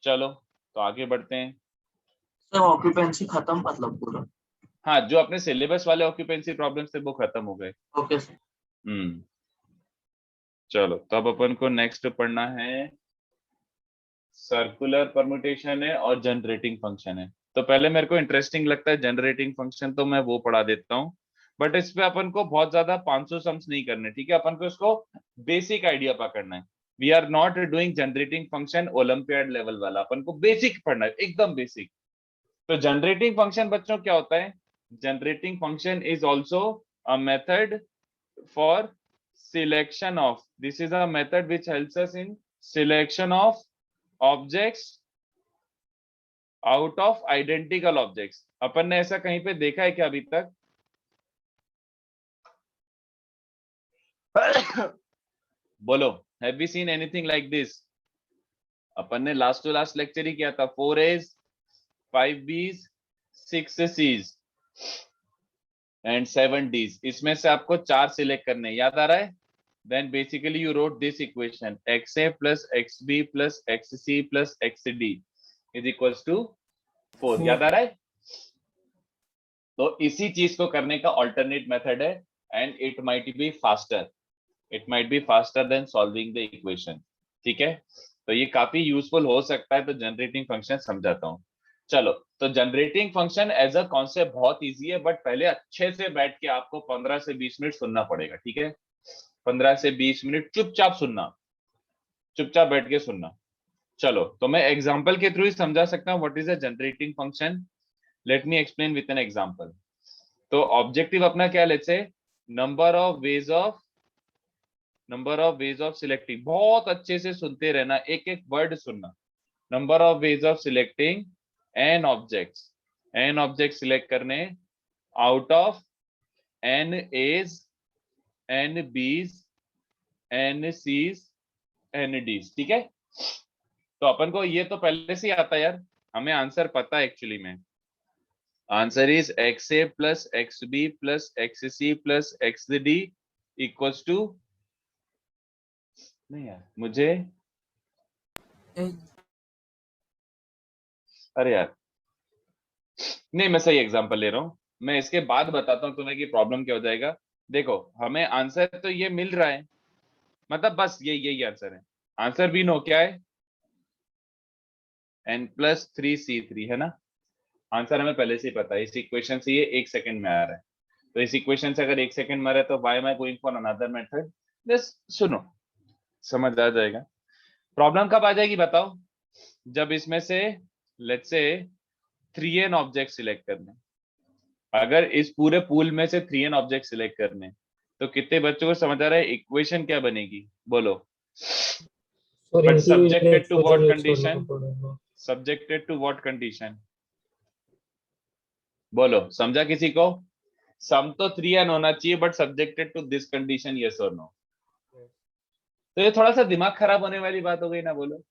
चलो तो आगे बढ़ते हैं। सर ऑक्यूपेंसी खत्म मतलब पूरा? हाँ, जो अपने सिलेबस वाले ऑक्यूपेंसी प्रॉब्लम्स थे वो खत्म हो गए। Okay sir. चलो तब अपन को नेक्स्ट पढ़ना है सर्कुलर परम्यूटेशन है और जनरेटिंग फंक्शन है। तो पहले मेरे को इंटरेस्टिंग लगता है जनरेटिंग फंक्शन, तो मैं वो पढ़ा देता हूँ। बट इस पे अपन को बहुत ज्यादा 500 सम्स नहीं करने, ठीक है? अपन को इसको बेसिक आइडिया पकड़ना है। We are not doing generating function olympiad level वाला, अपन को बेसिक पढ़ना है, एकदम बेसिक। तो जनरेटिंग फंक्शन बच्चों क्या होता है? Generating function is also a method for selection of, this is a method which helps us in selection of objects out of identical objects. अपन ने ऐसा कहीं पे देखा है क्या अभी तक? बोलो, have we seen anything like this? अपन ने लास्ट टू लास्ट लेक्चर ही किया था, 4 A's 5 B's 6 C's and 7 D's। इसमें से आपको 4 सिलेक्ट करने, याद आ रहा है? Then basically you wrote this equation, XA plus XB plus XC plus XD is equals to 4। याद आ रहा है? तो इसी चीज को करने का ऑल्टरनेट मेथड है, and it might be faster, it might be faster than solving the equation. ठीक है? तो ये काफी यूजफुल हो सकता है। तो जनरेटिंग फंक्शन समझाता हूँ। चलो, तो generating function as a concept बहुत इजी है, बट पहले अच्छे से बैठ के आपको 15 से 20 मिनट सुनना पड़ेगा। ठीक है? 15 से 20 मिनट चुपचाप सुनना, चुपचाप बैठ के सुनना। चलो, तो मैं एग्जांपल के थ्रू ही समझा सकता हूँ what is a generating function. Let me explain with an example. तो ऑब्जेक्टिव अपना क्या है? Let's say number of ways of selecting. बहुत अच्छे से सुनते रहना, एक एक वर्ड सुनना। Number of ways of selecting n object select करने out of n A's n B's n C's n D's. ठीक है? तो अपन को ये तो पहले से ही आता है यार, हमें आंसर पता है एक्चुअली में। Answer is XA plus XB plus XC plus XD equals to, नहीं यार मुझे अरे यार नहीं, मैं सही एग्जांपल ले रहा हूँ। मैं इसके बाद बताता हूँ तुम्हें कि प्रॉब्लम क्या हो जाएगा। देखो हमें आंसर तो ये मिल रहा है, मतलब बस यही आंसर है। आंसर भी नो क्या है, n+3c3 है ना। आंसर हमें पहले से ही पता है, इस इक्वेशन से ये 1 सेकंड में आ रहा है। तो इस इक्वेशन से अगर 1 सेकंड में आ रहा है तो why am I going for another method. Just सुनो, समझ आ जाएगा। प्रॉब्लम कब आ जाएगी बताओ, जब इसमें से let's say 3n object select करने। अगर इस पूरे पूल में से 3n ऑब्जेक्ट सिलेक्ट करने, तो कितने बच्चों को समझ आ रहा है इक्वेशन क्या बनेगी, बोलो। Sir but inclusion subjected to exclusion what use करना कंडीशन, पड़ेगा। सब्जेक्टेड टू व्हाट कंडीशन, बोलो समझा किसी को। सम तो 3n होना चाहिए but subjected to this condition, yes और नो। तो ये थोड़ा सा दिमाग खराब होने वाली बात हो गई ना, बोलो।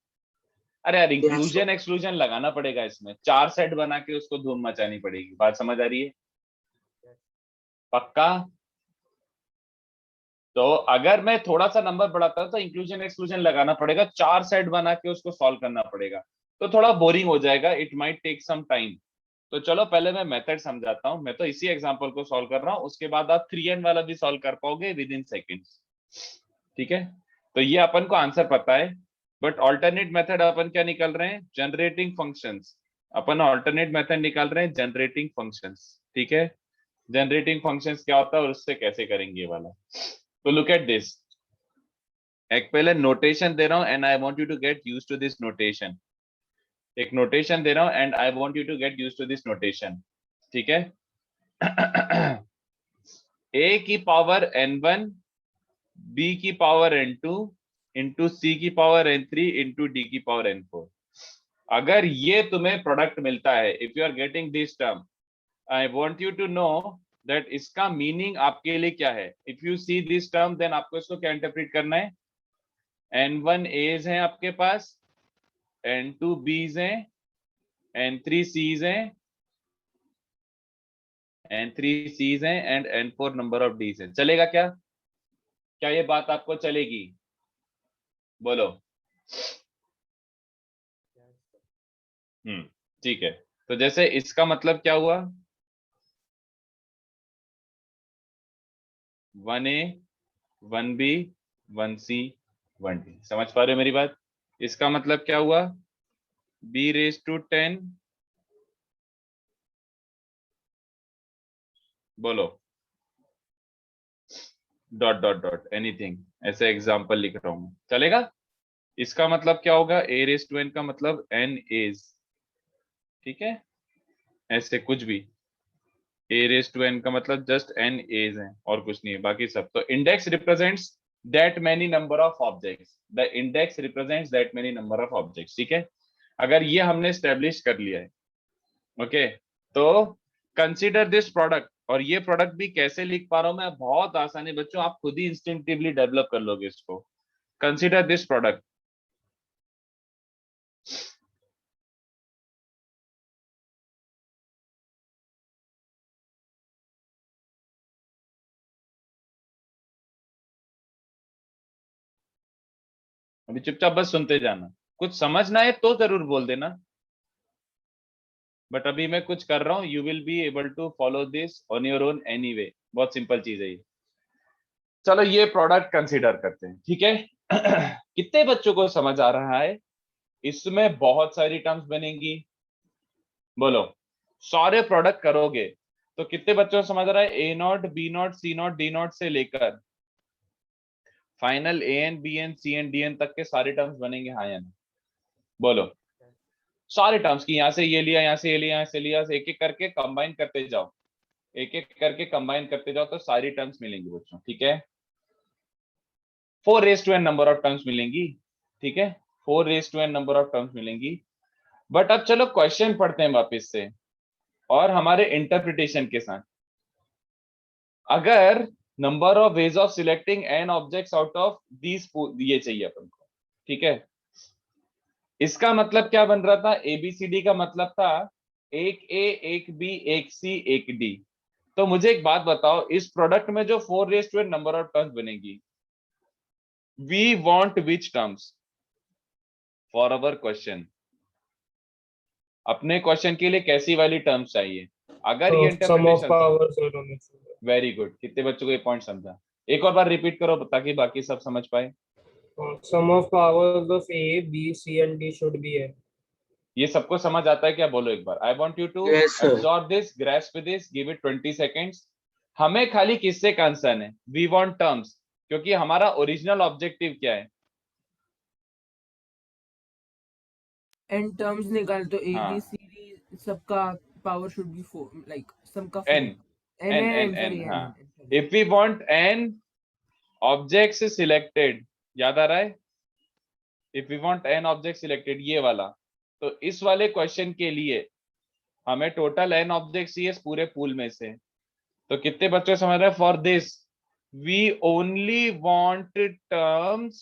अरे यार Yes, sir. इंक्लूजन एक्सक्लूजन लगाना पड़ेगा, इसमें 4 सेट बना के उसको धूम मचानी पड़ेगी। बात समझ आ रही है, पक्का। तो अगर मैं थोड़ा सा नंबर बढ़ाता हूं तो इंक्लूजन एक्सक्लूजन लगाना पड़ेगा, 4 सेट बना के उसको सॉल्व करना पड़ेगा, तो थोड़ा बोरिंग हो जाएगा, it might take some time. तो चलो पहले मैं मेथड समझाता हूं। मैं तो इसी एग्जांपल को सॉल्व कर रहा हूं, उसके बाद आप 3n वाला भी सॉल्व कर पाओगे विद इन सेकेंड्स। ठीक है, तो ये अपन को आंसर पता है, बट ऑल्टरनेट मेथड अपन क्या निकाल रहे हैं, जनरेटिंग फंक्शंस। अपन ऑल्टरनेट मेथड निकाल रहे हैं जनरेटिंग फंक्शंस। ठीक है, जनरेटिंग फंक्शंस क्या होता है और उससे कैसे करेंगे ये वाला। तो लुक एट दिस, एक पहले नोटेशन दे रहा हूं and I want you to get used to this notation. एक नोटेशन दे रहा हूं and I want you to get used to this notation. ठीक है a की पावर n1, b की पावर n2 इंटू c की पावर n3 इंटू d की पावर n4। अगर ये तुम्हें प्रोडक्ट मिलता है, if you are getting this term, I want you to know that इसका मीनिंग आपके लिए क्या है। If you see this term then आपको इसको क्या इंटरप्रेट करना है। n1 a's हैं आपके पास, n2 b's हैं, n3 c's हैं, n3 c's हैं and n4 number of d's हैं। चलेगा क्या, क्या ये बात आपको चलेगी, बोलो। ठीक है, तो जैसे इसका मतलब क्या हुआ, 1a 1b 1c 1d। समझ पा रहे हो मेरी बात। इसका मतलब क्या हुआ, b⁻10, बोलो, डॉट डॉट डॉट एनीथिंग, ऐसे एग्जांपल लिख रहा हूं, चलेगा। इसका मतलब क्या होगा, a⁻n का मतलब n a's। ठीक है, ऐसे कुछ भी, a⁻n का मतलब जस्ट n a's हैं और कुछ नहीं है, बाकी सब। तो index represents that many number of objects, the index represents that many number of objects. ठीक है, अगर ये हमने स्टेब्लिश कर लिया है, ओके, तो कंसीडर दिस प्रोडक्ट। और ये प्रोडक्ट भी कैसे लिख पा रहा हूं मैं, बहुत आसान है बच्चों, आप खुद ही इंस्टिंक्टिवली डेवलप कर लोगे इसको। कंसीडर दिस प्रोडक्ट, अभी चुपचाप बस सुनते जाना, कुछ समझना है तो जरूर बोल देना, बट अभी मैं कुछ कर रहा हूं, you will be able to follow this on your own anyway. बहुत सिंपल चीज है ये। चलो ये प्रोडक्ट कंसीडर करते हैं, ठीक है कितने बच्चों को समझ आ रहा है, इसमें बहुत सारी टर्म्स बनेंगी, बोलो। सारे प्रोडक्ट करोगे तो कितने बच्चों को समझ आ रहा है, a0 b0 c0 d0 से लेकर final an bn cn dn तक के सारे टर्म्स बनेंगे, हाँ या नहीं, बोलो। सारे टर्म्स की, यहाँ से ये लिया, यहाँ से ये लिया, यहाँ से लिया, एक एक करके कंबाइन करते जाओ, एक एक करके कंबाइन करते जाओ तो सारी टर्म्स मिलेंगी बच्चों। ठीक है, 4n नंबर ऑफ टर्म्स मिलेंगी। ठीक है, 4n नंबर ऑफ टर्म्स मिलेंगी। बट अब चलो क्वेश्चन पढ़ते हैं वापस से और हमारे इंटरप्रिटेशन के साथ। अगर number of ways of selecting n objects out of these, ये चाहिए अपन को। ठीक है, इसका मतलब क्या बन रहा था, ABCD का मतलब था एक A एक B एक C एक D। तो मुझे एक बात बताओ, इस प्रोडक्ट में जो 4n नंबर ऑफ टर्म्स बनेगी, we want which terms, for our question. अपने क्वेश्चन के लिए कैसी वाली टर्म्स चाहिए? अगर ये sum of interpretation, powers, very good, कितने बच्चों को ये पॉइंट समझा? एक और बार रिपीट करो ताकि बाकी सब समझ पाए। Sum of powers of A B C and D should be है। ये सबको समझ आता है क्या? बोलो एक बार। I want you to Yes, sir. Absorb this, grasp this, give it 20 seconds. हमें खाली किससे कंसर्न है? वी वांट टर्म्स, क्योंकि हमारा ओरिजिनल ऑब्जेक्टिव क्या है? एंड टर्म्स निकाल तो ए हाँ। बी सी डी सबका पावर शुड बी 4 लाइक सबका n n हाँ। If we want n objects selected, याद आ रहा है? If we want n object selected, ये वाला, तो इस वाले क्वेश्चन के लिए हमें टोटल n ऑब्जेक्ट्स चाहिए इस पूरे पूल में से। तो कितने बच्चे समझ रहे हैं? For this we only want terms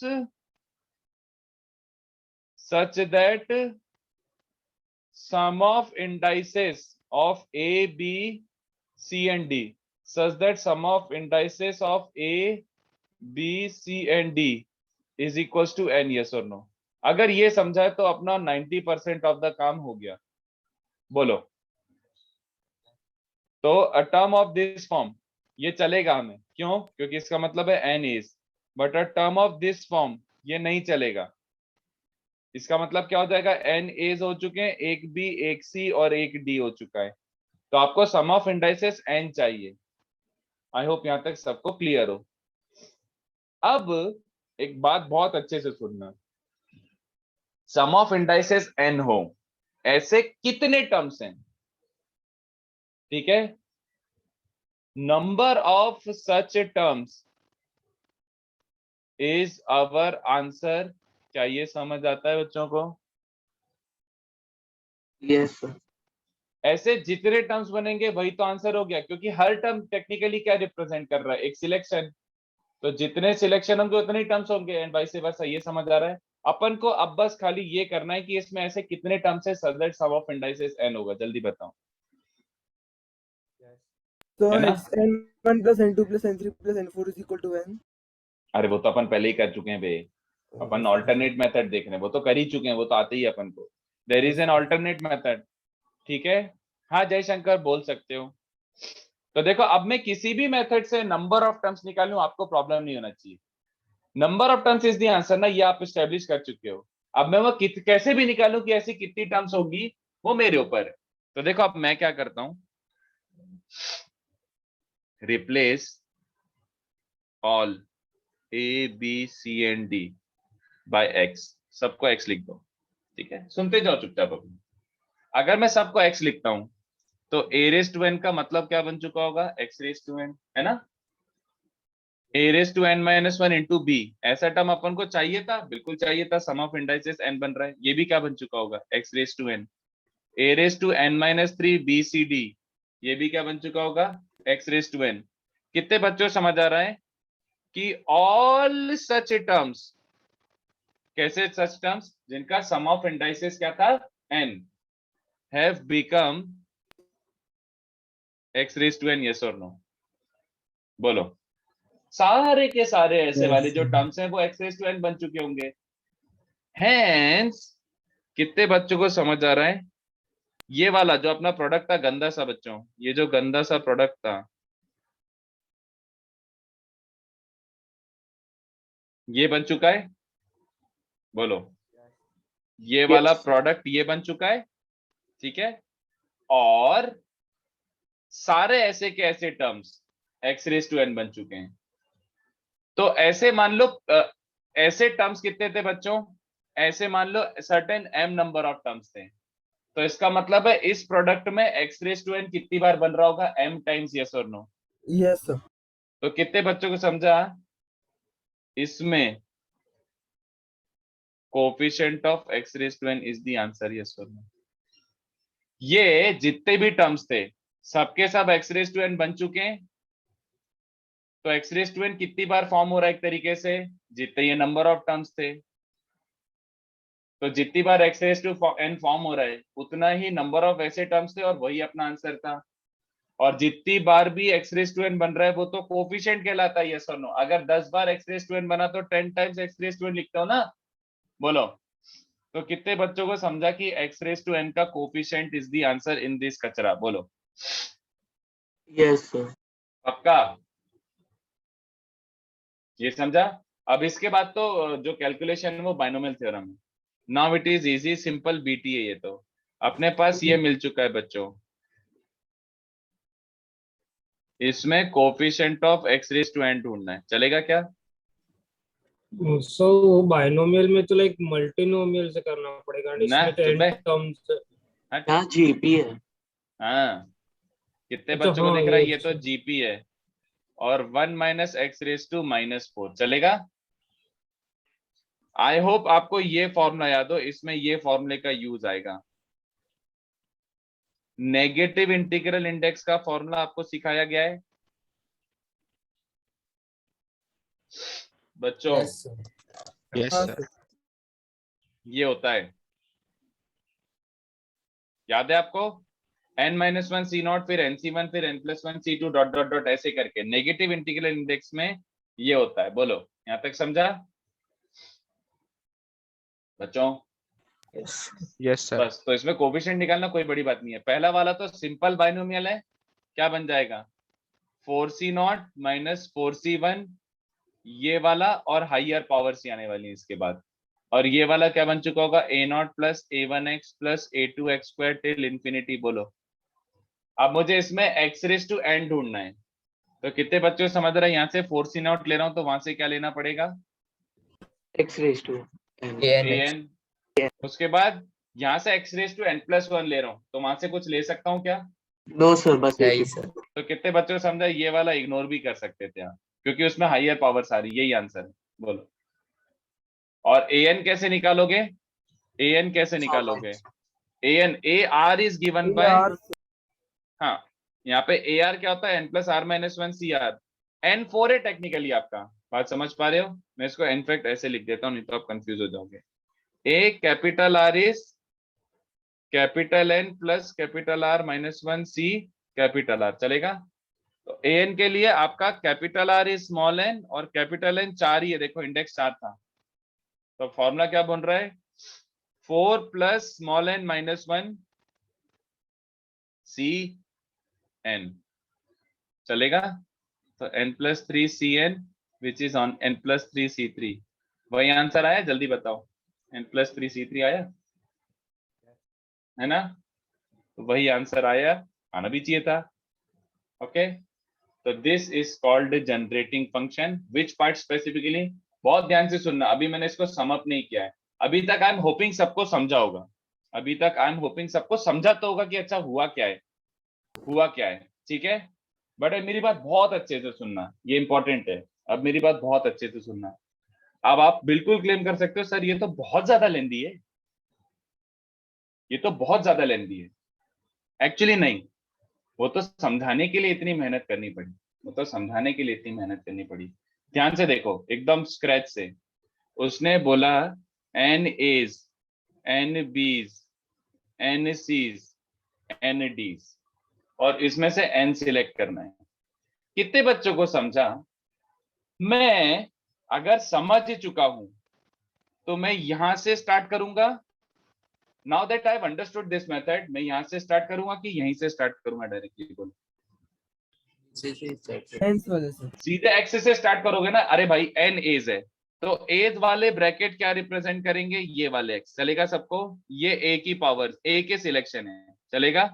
such that sum of indices of A, B, C and D, such that sum of indices of A, B, C and D is equals to n, yes or no? अगर ये समझा है तो अपना 90% ऑफ द काम हो गया। बोलो। तो a term of this form ये चलेगा हमें, क्यों? क्योंकि इसका मतलब है n is, but a term of this form ये नहीं चलेगा। इसका मतलब क्या हो जाएगा? n एज हो चुके हैं, एक b, एक c और एक d हो चुका है। तो आपको सम ऑफ इंडाइसेस n चाहिए। आई होप यहां तक सबको क्लियर हो। अब एक बात बहुत अच्छे से सुनना, सम ऑफ इंडाइसेस n हो, ऐसे कितने टर्म्स हैं? ठीक है, number of such terms is our answer. क्या ये समझ आता है बच्चों को? Yes, sir. ऐसे जितने टर्म्स बनेंगे वही तो आंसर हो गया, क्योंकि हर टर्म टेक्निकली क्या रिप्रेजेंट कर रहा है? एक सिलेक्शन। तो जितने सिलेक्शन होंगे उतने टर्म्स होंगे एंड वाइस वर्सा। ये समझ आ रहा है? अपन को अब बस खाली ये करना है कि इसमें ऐसे कितने टर्म्स है such that sum of indices n होगा। जल्दी बताओ। तो है ना? n1 plus n2 plus n3 plus n4 is equal to n। अरे वो तो अपन पहले ही कर चुके हैं बे। अपन ऑल्टरनेट मेथड देख रहे हैं, वो तो कर ही चुके हैं, वो तो आते ही अपन को। There is an alternate method. ठीक है, हाँ जयशंकर बोल सकते हो। तो देखो, अब मैं किसी भी मेथड से नंबर ऑफ टर्म्स निकालूं, आपको प्रॉब्लम नहीं होना चाहिए। Number of terms is the answer ना, ये आप एस्टेब्लिश कर चुके हो। अब मैं वो कैसे भी निकालूं कि ऐसी कितनी टर्म्स होगी, वो मेरे ऊपर है। तो देखो अब मैं क्या करता हूं, replace all A B C and D by X. सबको एक्स लिख दो। ठीक है, सुनते जाओ चुपचाप अपनी। अगर मैं सबको एक्स लिखता हूं तो a रेज टू n का मतलब क्या बन चुका होगा? x रेज टू n, है ना? a raise to n minus one into बी, ऐसा टर्म अपन को चाहिए था, बिल्कुल चाहिए था। सम ऑफ इंडाइसेस n बन रहा है, ये भी क्या बन चुका होगा? x raise to n। a raise to n minus three B C D, ये भी क्या बन चुका होगा? x raise to n। कितने बच्चों को समझ आ रहा है कि ऑल सच टर्म्स, कैसे सच टर्म्स जिनका सम ऑफ इंडाइसेस क्या था? n, have become x raise to n, yes or no? बोलो। सारे के सारे ऐसे वाले जो टर्म्स हैं वो x रेज टू n बन चुके होंगे। Hence, कितने बच्चों को समझ आ रहा है? ये वाला जो अपना प्रोडक्ट था गंदा सा, बच्चों ये जो गंदा सा प्रोडक्ट था, ये बन चुका है। बोलो, ये वाला प्रोडक्ट ये बन चुका है। ठीक है, और सारे ऐसे के ऐसे terms x raise to n बन चुके हैं। तो ऐसे मान लो ऐसे टर्म्स कितने थे बच्चों? ऐसे मान लो certain m number of terms थे। तो इसका मतलब है इस प्रोडक्ट में x रेज टू n कितनी बार बन रहा होगा? m टाइम्स, यस और नो? Yes sir. तो कितने बच्चों को समझा? इसमें coefficient of x raise to n is the answer, yes और नो? ये जितने भी टर्म्स थे सबके सब x रेज टू n बन चुके हैं। तो x रेज टू n कितनी बार फॉर्म हो रहा है? एक तरीके से जितने ये नंबर ऑफ टर्म्स थे, तो जितनी बार x raise to n form हो रहा है उतना ही नंबर ऑफ ऐसे टर्म्स थे और वही अपना आंसर था। और जितनी बार भी x रेज टू n बन रहा है वो तो कोएफिशिएंट कहलाता है, यस और नो? अगर 10 बार x रेज टू n बना तो 10 times x raise to n लिखते हो ना। बोलो, तो कितने बच्चों को समझा कि x रेज टू n का coefficient is the answer in this कचरा? बोलो। Yes sir. पक्का? ये समझा? अब इसके बाद तो जो कैलकुलेशन है वो बाइनोमियल थ्योरम है। Now it is easy simple BT है। ये तो अपने पास ये मिल चुका है बच्चों। इसमें coefficient of x raise to n ढूंढना है, चलेगा क्या? सो बाइनोमियल में तो लाइक मल्टीनोमियल से करना पड़ेगा and ना इसमें तो चुप n है। टर्म्स। हट। क्या जीपी है? हाँ, कितने अच्छा बच्चों को हाँ दिख रहा है? ये ये तो जीपी है। और 1 माइनस एक्स रेज टू -4 चलेगा? आई होप आपको ये फॉर्मूला याद हो, इसमें ये फॉर्मूले का यूज आएगा। नेगेटिव इंटीग्रल इंडेक्स का फॉर्मूला आपको सिखाया गया है बच्चों? Yes sir. यस हाँ सर। सर। ये होता है, याद है आपको? n-1 c0 फिर nc1 फिर n+1 c2 dot dot dot ऐसे करके नेगेटिव इंटीग्रल इंडेक्स में ये होता है। बोलो, यहां तक समझा बच्चों? Yes sir. बस, तो इसमें कोफिशिएंट निकालना कोई बड़ी बात नहीं है। पहला वाला तो सिंपल बाइनोमियल है, क्या बन जाएगा? 4c0 माइनस 4c1 ये वाला, और हाइयर पावर सी आने वाली है इसके बाद। और ये वाला क्या बन चुका होगा? a0 plus a1x plus a2x square till infinity. बोलो। अब मुझे इसमें x रेज टू n ढूंढना है। तो कितने बच्चों को समझ रहा है? यहाँ से 4c0 ले रहा हूं तो वहां से क्या लेना पड़ेगा? X raise to an। उसके बाद यहाँ से x रेज टू n+1 ले रहा हूँ तो वहां से कुछ ले सकता हूँ क्या? नो सर, बस एक ही। तो कितने बच्चों को समझा? ये वाला इग्नोर भी कर सकते थे आप, क्योंकि उसमें हाइयर पावर सारी, यही आंसर है। बोलो। और an कैसे निकालोगे? an कैसे निकालोगे? an ar is given by, यार हाँ यहाँ पे ar क्या होता है? n+r-1 cr। n4 है टेक्निकली आपका, बात समझ पा रहे हो? मैं इसको इनफैक्ट ऐसे लिख देता हूँ, नहीं तो आप कंफ्यूज हो जाओगे। a capital R is capital N plus capital R-1 c capital R, चलेगा? तो an के लिए आपका capital R is small n और कैपिटल N 4 ही है, देखो इंडेक्स 4 था। तो फॉर्मूला क्या बन रहा है? 4 plus small n-1 c n, चलेगा? तो n+3 cn which is on n+3 c3। वही आंसर आया? जल्दी बताओ। n+3 c3 आया है ना? तो वही आंसर आया, आना भी चाहिए था। ओके, तो this is called generating function. Which part specifically? बहुत ध्यान से सुनना, अभी मैंने इसको सम अप नहीं किया है। अभी तक आई एम होपिंग सबको समझा होगा, अभी तक आई एम होपिंग सबको समझा तो होगा कि अच्छा हुआ क्या है, हुआ क्या है, ठीक है? बट मेरी बात बहुत अच्छे से सुनना, ये इंपॉर्टेंट है। अब मेरी बात बहुत अच्छे से सुनना। अब आप बिल्कुल क्लेम कर सकते हो सर ये तो बहुत ज्यादा लेंदी है, ये तो बहुत ज्यादा लेंदी है। एक्चुअली नहीं, वो तो समझाने के लिए इतनी मेहनत करनी पड़ी, वो तो समझाने के लिए इतनी मेहनत करनी पड़ी। ध्यान से देखो, एकदम स्क्रैच से। उसने बोला N A's, n B's, n C's, n डीज, और इसमें से एन सिलेक्ट करना है। कितने बच्चों को समझा? मैं अगर समझ चुका हूं तो मैं यहां से स्टार्ट करूंगा। Now that I have understood this method, मैं यहां से स्टार्ट करूंगा कि यहीं से स्टार्ट करूंगा डायरेक्टली? बोलो। हेंस वजह से सीधे एक्स से स्टार्ट करोगे ना? अरे भाई एन एज है तो एज वाले ब्रैकेट क्या रिप्रेजेंट करेंगे? ये वाले एक्स, चलेगा सबको? ये ए की पावर, ए के सिलेक्शन है, चलेगा?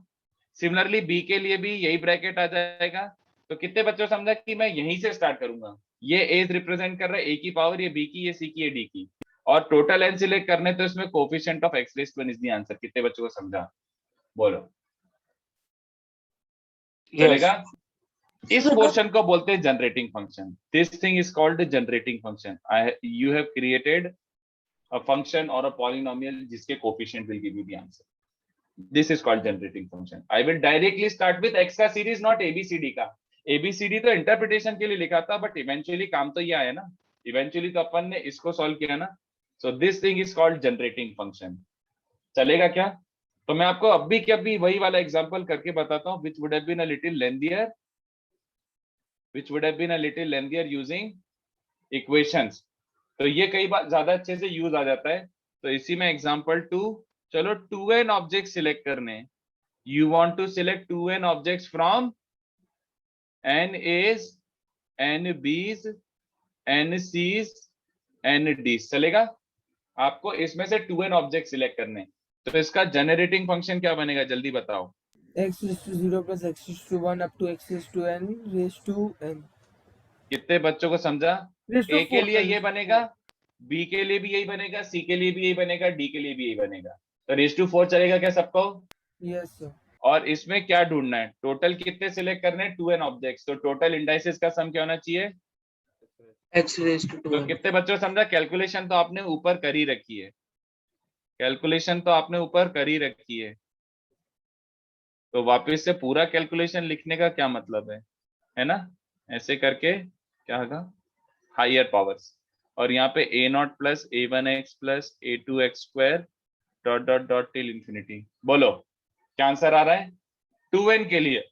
सिमिलरली बी के लिए भी यही ब्रैकेट आ जाएगा। तो कितने बच्चों समझा कि मैं यहीं से स्टार्ट करूंगा? ये एज रिप्रेजेंट कर रहा है ए की पावर, ये बी की, ये सी की, ये डी की, और टोटल एन सिलेक्ट करने तो इसमें coefficient of X raise to n is the answer. कितने बच्चों को समझा? बोलो। चलेगा? इस पोर्शन को बोलते हैं generating function. This thing is called generating function. You have created a function और अ पॉलिनोमियल जिसके coefficient will give you the answer. This is called generating function. I will directly start with x का सीरीज, नॉट एबीसीडी का। एबीसीडी तो इंटरप्रिटेशन के लिए लिखा था, बट इवेंचुअली काम तो ये आया ना, इवेंचुअली तो अपन ने इसको सॉल्व किया ना। So this thing is called generating function. चलेगा क्या? तो मैं आपको अभी के अभी वही वाला एग्जांपल करके बताता हूं, which would have been a little lengthier, which would have been a little lengthier using equations। तो ये कई बार ज्यादा अच्छे से यूज आ जाता है तो इसी में एग्जांपल 2, चलो 2n ऑब्जेक्ट सिलेक्ट करने, you want to select 2n objects from n a's, n b's, n c's, n d's, चलेगा? आपको इसमें से 2n ऑब्जेक्ट सिलेक्ट करने, तो इसका जनरेटिंग फंक्शन क्या बनेगा, जल्दी बताओ। x raised to 0 plus x raised to 1 up to x raised to n raised to n. कितने बच्चों को समझा? Raised to ए के 4 लिए sir, ये raised to बनेगा, 4. बी के लिए भी यही बनेगा, सी के लिए भी यही बनेगा, डी के लिए भी यही बनेगा। तो रेज टू 4 चलेगा क्या सबको? Yes sir. और इसमें क्या ढूंढना है, टोटल कितने सिलेक्ट करने हैं, 2n ऑब्जेक्ट्स, तो टोटल इंडाइसेस का सम क्या होना चाहिए? x raised to तो 2n. कितने बच्चों को समझा? कैलकुलेशन तो आपने ऊपर कर ही रखी है, कैलकुलेशन तो आपने ऊपर कर ही रखी है, तो वापस से पूरा कैलकुलेशन लिखने का क्या मतलब है ना? ऐसे करके क्या होगा, हायर पावर्स, और यहाँ पे a not plus a1x plus a2x square dot dot dot till infinity. बोलो क्या आंसर आ रहा है? 2n के लिए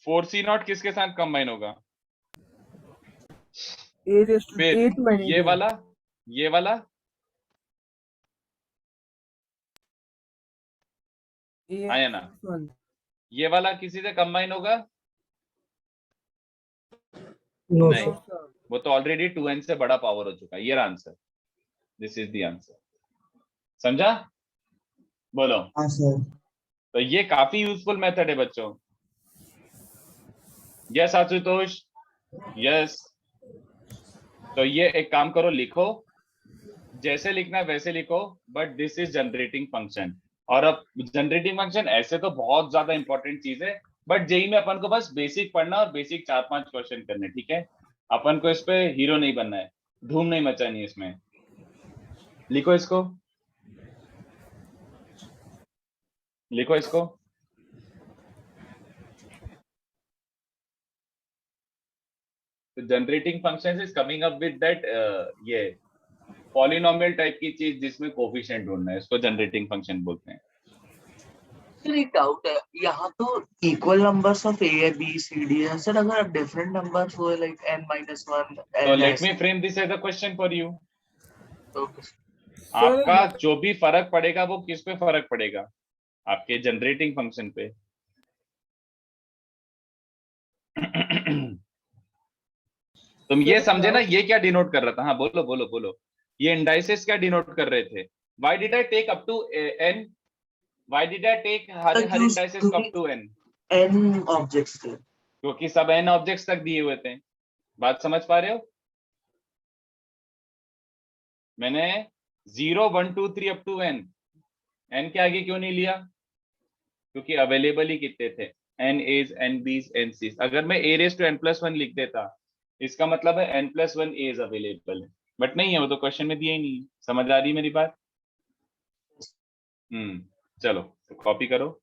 4c नॉट किसके साथ कंबाइन होगा? A raised to फिर 8 minus ये वाला, ये वाला, A आया ना? minus 1. ये वाला किसी से कंबाइन होगा? No, नहीं, No sir. वो तो ऑलरेडी 2n से बड़ा पावर हो चुका है। ये answer, this is the answer, समझा? बोलो। हाँ सर. तो ये काफी यूजफुल मेथड है बच्चों। Yes Ashutosh, yes. तो ये एक काम करो, लिखो, जैसे लिखना है वैसे लिखो, but this is generating function. और अब जनरेटिंग फंक्शन ऐसे तो बहुत ज्यादा इंपॉर्टेंट चीज है, बट जेई में अपन को बस बेसिक पढ़ना और बेसिक 4-5 क्वेश्चन करने, ठीक है? अपन को इस पे हीरो नहीं बनना है, धूम नहीं मचानी है इसमें। लिखो इसको, लिखो इसको। तो generating function is coming up with that, ये पॉलिनोमियल टाइप की चीज जिसमें कोफिशिएंट ढूंढना है, इसको जनरेटिंग फंक्शन बोलते हैं। सर एक डाउट है, यहाँ तो equal numbers of A B C D है सर, अगर डिफरेंट नंबर्स हुए लाइक n minus 1 तो n let me frame this as a question for you. Okay. आपका जो भी फर्क पड़ेगा वो किस पे फर्क पड़ेगा? आपके जनरेटिंग फंक्शन पे। तुम ये समझे ना, ये क्या डिनोट कर रहा था? हाँ बोलो बोलो बोलो। ये इंडाइसेस क्या डिनोट कर रहे थे? Why did I take up to n? Why did I take her indices up to n? n objects थे. क्योंकि सब n ऑब्जेक्ट्स तक दिए हुए थे। बात समझ पा रहे हो? मैंने 0 1 2 3 अप टू n, n के आगे क्यों नहीं लिया? क्योंकि अवेलेबल ही कितने थे, n a's, n b's, n c's। अगर मैं a raised to n plus 1 लिख देता, इसका मतलब है n plus 1 a's अवेलेबल है, बट नहीं है, वो तो क्वेश्चन में दिया ही नहीं। समझ आ रही मेरी बात? चलो तो कॉपी करो।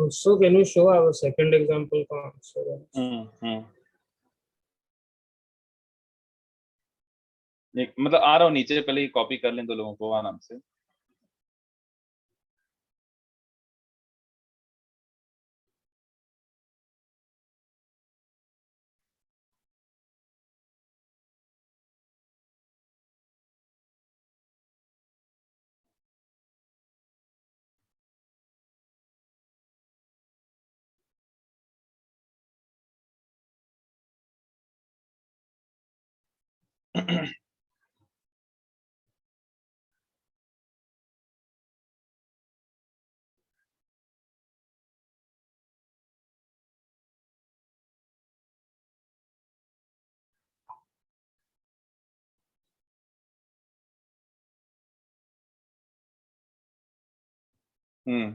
So can you show our second example का answer? मतलब आ रहा हूँ नीचे, पहले कॉपी कर लें दो लोगों को आराम से। हम्म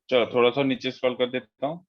चलो थोड़ा सा नीचे स्क्रॉल कर देता हूँ।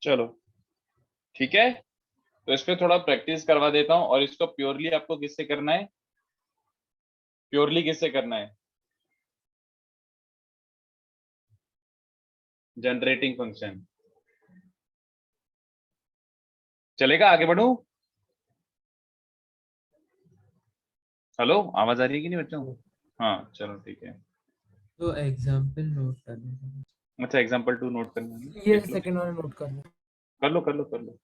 चलो ठीक है, तो इस पे थोड़ा प्रैक्टिस करवा देता हूँ। और इसको प्योरली आपको किससे करना है? प्योरली किससे करना है? Generating function. चलेगा? आगे बढ़ूं? हेलो, आवाज आ रही है कि नहीं बच्चों? हाँ चलो ठीक है। तो एग्जाम्पल नोट करने अच्छा, एग्जाम्पल 2 नोट करना है, ये देख लो। सेकंड वाला नोट करना। कर लो कर लो कर लो।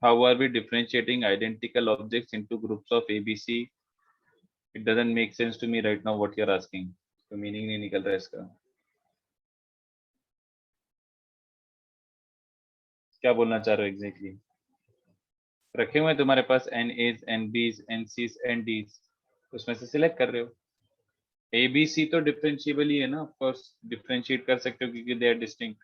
How are we differentiating identical objects into groups of ABC? It doesn't make sense to me right now what you're asking. तो मीनिंग नहीं निकल रहा है इसका. क्या बोलना चाह रहे हो एग्जैक्टली? रखे हुए हैं तुम्हारे पास N A's, n B's, n C's, n डीज, उसमें से सिलेक्ट कर रहे हो. ए बी सी तो डिफरेंशिएबल ही है ना, ऑफ कोर्स डिफरेंशिएट कर सकते हो क्योंकि दे आर डिस्टिंक्ट.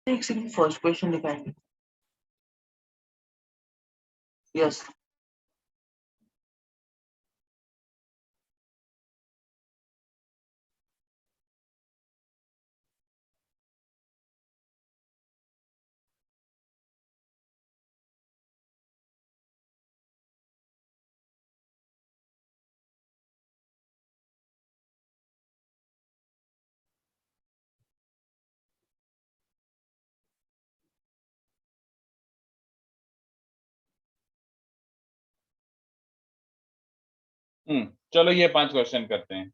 एक सेकंड, फर्स्ट क्वेश्चन दिखाएंगे. यस. चलो ये 5 क्वेश्चन करते हैं.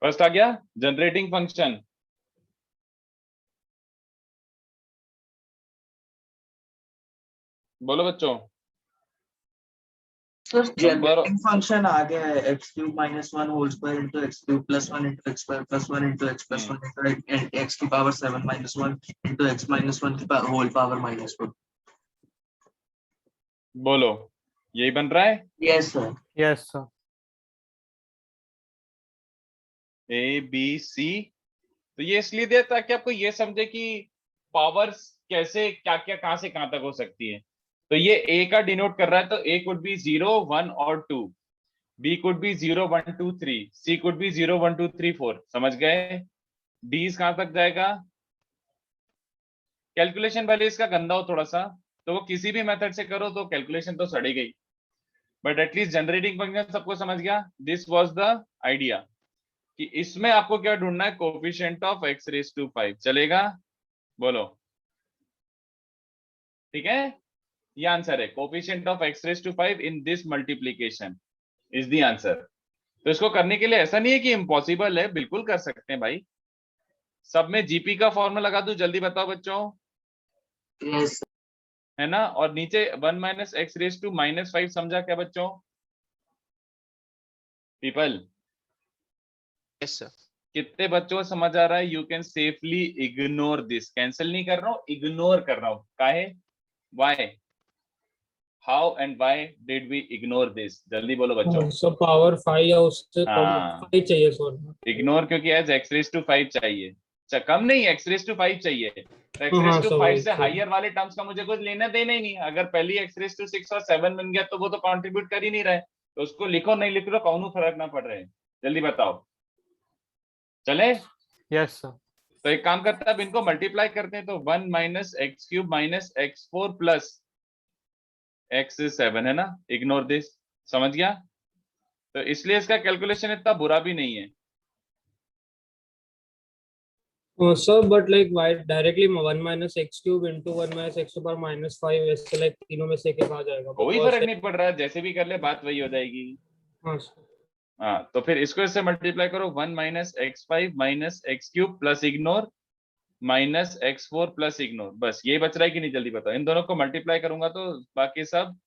फर्स्ट आ गया जनरेटिंग फंक्शन. बोलो बच्चों. सर Number- जनरेटिंग फंक्शन आ गया है. x cube minus 1 whole square into x cube plus 1 into x square plus 1 into x plus 1 into x की power 7 minus 1 into x minus 1 की whole power minus 1. बोलो यही बन रहा है. Yes sir. Yes, sir. A B C. तो ये इसलिए दिया ताकि आपको ये समझे कि पावर्स कैसे क्या क्या कहां से कहां तक हो सकती है. तो ये ए का डिनोट कर रहा है, तो ए कुड बी 0 1 और 2, B could be 0 1 2 3, C could be 0 1 2 3 4. समझ गए? डी कहां तक जाएगा? कैलकुलेशन पहले इसका गंदा हो थोड़ा सा, तो वो किसी भी मेथड से करो तो कैलकुलेशन तो सड़ी गई, बट एटलीस्ट जनरेटिंग फंक्शन सबको समझ गया. दिस वाज द आइडिया कि इसमें आपको क्या ढूंढना है, coefficient of x raised to 5. चलेगा? बोलो. ठीक है, ये आंसर है। Coefficient of x raise to 5 in this multiplication is the answer. तो इसको करने के लिए ऐसा नहीं है कि इम्पॉसिबल है, बिल्कुल कर सकते हैं भाई। सब में जीपी का फॉर्मूला लगा दूं, जल्दी बताओ बच्चों, यस है ना। और नीचे 1 माइनस एक्स रेज टू -5 समझा क्या बच्चों? People, Yes, sir. कितने बच्चों को समझ आ रहा है? You can safely ignore this, cancel नहीं कर रहा हूं, इग्नोर कर रहा हूं। काहे? Why? How and why did we ignore this? जल्दी बोलो बच्चों। सो पावर 5 या उससे कम हाँ, 5 चाहिए, सॉरी। इग्नोर क्योंकि एज एक्स रेज टू 5 चाहिए। अच्छा, कम नहीं, एक्स रेज टू 5 चाहिए। तो एक्स रेज हाँ टू सो 5 वही से सही। हायर वाले टर्म्स का मुझे कुछ लेना देना ही नहीं। अगर पहली एक्स रेज टू 6 और 7 बन गया तो वो तो कंट्रीब्यूट कर ही नहीं रहे, तो उसको लिखो नहीं लिख लो, कौन फर्क ना पड़ रहे हैं। जल्दी बताओ, चले? Yes, sir. तो एक काम करते हैं, अब इनको मल्टीप्लाई करते हैं। तो 1 minus X cube minus x 4 plus x 7 है ना, इग्नोर दिस। समझ गया? तो इसलिए इसका कैलकुलेशन इतना बुरा भी नहीं है। Sir but like why directly 1 minus X cube into 1 minus X to power -5 ऐसे लाइक तीनों में से एक आ जाएगा, कोई बिकॉज फर्क नहीं पड़ रहा है, जैसे भी कर ले बात वही हो जाएगी। हाँ sir. हाँ, तो फिर इसको इससे मल्टीप्लाई करो, 1 minus x 5 minus X cube plus ignore minus x 4 plus ignore. बस ये बच रहा है कि नहीं? जल्दी बताओ। इन दोनों को मल्टीप्लाई करूंगा तो बाकी सब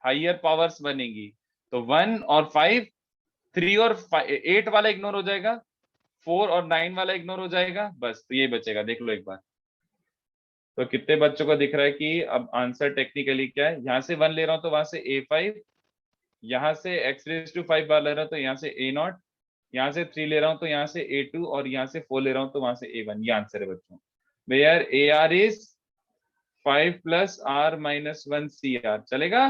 हाइयर पावर्स बनेगी। तो 1 और 5, 3 और 8 वाला इग्नोर हो जाएगा, 4 और 9 वाला इग्नोर हो जाएगा, बस तो ये बचेगा। देख लो एक बार। तो कितने बच्चों को दिख रहा है कि अब आंसर टेक्निकली क्या है? यहाँ से 1 ले रहा हूं तो वहां से A5, यहाँ से x रेज टू 5 बार ले रहा हूं तो यहाँ से A0, यहाँ से 3 ले रहा हूं तो यहाँ से A2, और यहाँ से 4 ले रहा हूं तो वहां से A1। ये आंसर है बच्चों। Where AR is 5 plus R minus 1 CR। चलेगा?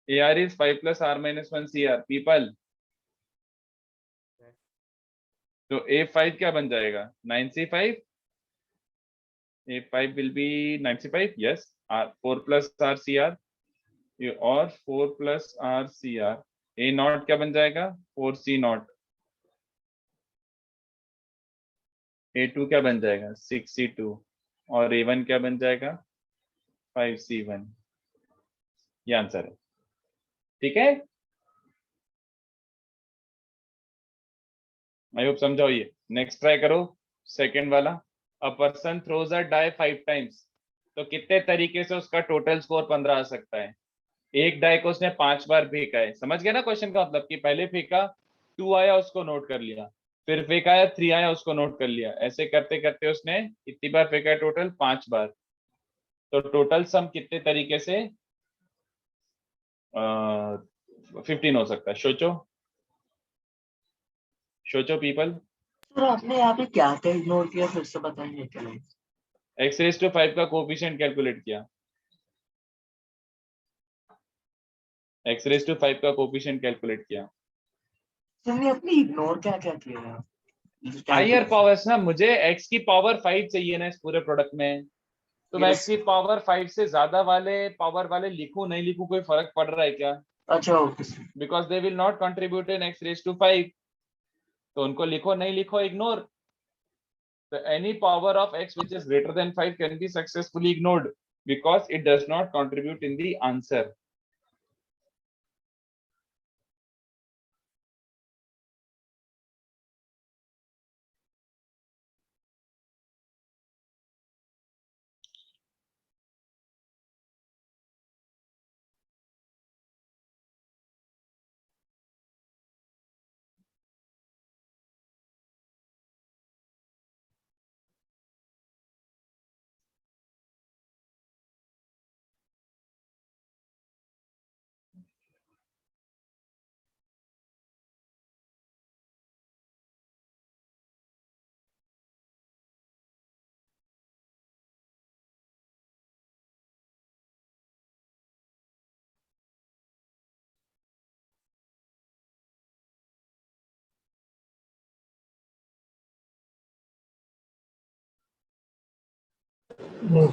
AR is 5 plus R minus 1 CR। People, तो A5 क्या बन जाएगा? 9C5। A5 will be 9C5, yes। R 4 plus RCR, ये और 4 plus RCR। A0 क्या बन जाएगा? 4C0। A2 क्या बन जाएगा? 6C2। और A1 क्या बन जाएगा? 5C1। ये आंसर है। ठीक है, आई होप समझाओ ये। नेक्स्ट ट्राई करो, सेकंड वाला। A person throws a die 5 times, तो कितने तरीके से उसका टोटल स्कोर 15 आ सकता है? एक डाई को उसने 5 बार फेंका है। समझ गया ना क्वेश्चन का मतलब? कि पहले फेंका, 2 आया उसको नोट कर लिया, फिर फेंका है 3 आया उसको नोट कर लिया, ऐसे करते करते उसने कितनी बार फेंका है? टोटल 5 बार। तो टोटल सम कितने तरीके से 15 हो सकता है? सोचो सोचो पीपल। सर आपने यहाँ पे क्या क्या इग्नोर किया, फिर से बताएंगे क्या? एक्स रेज टू 5 का कोफिशिएंट कैलकुलेट किया, एक्स रेज टू 5 का कोफिशिएंट कैलकुलेट किया। हमने अपनी इग्नोर क्या क्या किया है? हायर पावर्स ना, मुझे x की पावर 5 चाहिए ना इस पूरे प्रोडक्ट में, तो मैं x की पावर 5 से ज्यादा वाले पावर वाले लिखूं नहीं लिखूं, कोई फर्क पड़ रहा है क्या? अच्छा okay. Because they will not contribute in x raise to 5, तो उनको लिखो नहीं लिखो इग्नोर। तो any power of x which is greater than 5 can be successfully ignored because it does not contribute in the answer.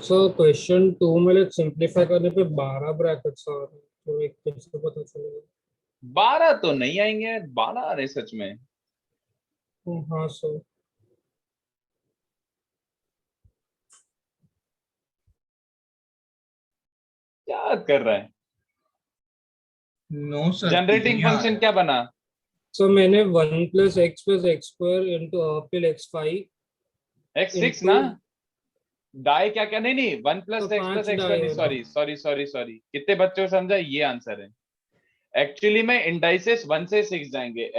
Sir question 2 में लाइक सिंपलीफाई करने पे 12 ब्रैकेट्स आ रहे हैं, तो एक कैसे पता चलेगा? 12 तो नहीं आएंगे, 12 आ रहे सच में। हाँ सर। बात कर रहा है? नो सर, जनरेटिंग फंक्शन क्या बना? सो मैंने 1 + x + x square into up till x5 x6 ना? डाई क्या क्या? नहीं नहीं, 1 + तो x 5 + x डाई नहीं, है सॉरी सॉरी सॉरी सॉरी, कितने बच्चों को समझा? ये आंसर है एक्चुअली में। इंडाइसेस 1 से 6 जाएंगे,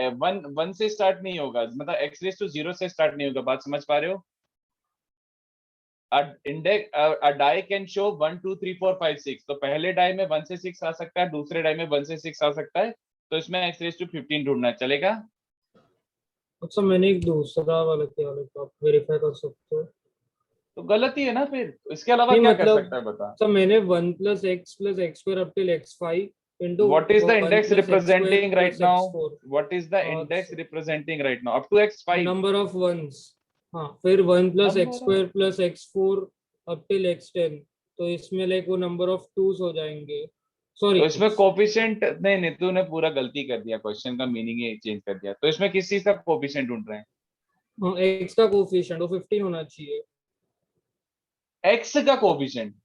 1 से स्टार्ट नहीं होगा, मतलब x⁻0 से स्टार्ट नहीं होगा। बात समझ पा रहे हो? a die can show 1 2 3 4 5 6, तो पहले डाई में 1 से 6 आ सकता है, दूसरे डाई में 1 से 6 आ सकता है, तो इसमें x⁻15 ढूंढना चलेगा। अच्छा मैंने एक दूसरा वाला किया, आप वेरीफाई कर सकते हो। तो गलती है ना फिर, इसके अलावा नहीं क्या कर मतलब सकता है बता? सर मैंने 1 + x + x square up till x5 into What is the 1 index + x square representing right + now? x4 What is the और index representing right now? Up to x5. Number of ones. हाँ फिर 1 + x Number square of- + x4 up till x10, तो इसमें लाइक वो नंबर ऑफ टूज हो जाएंगे। सॉरी तो इसमें कोफिशिएंट नहीं नहीं, तूने पूरा गलती कर दिया, क्वेश्चन का मीनिंग ही चेंज कर दिया। तो इसमें किस चीज का कोफिशिएंट ढूंढ रहे हैं? x का कोफिशिएंट वो 15 होना चाहिए। x का कोफिशिएंट?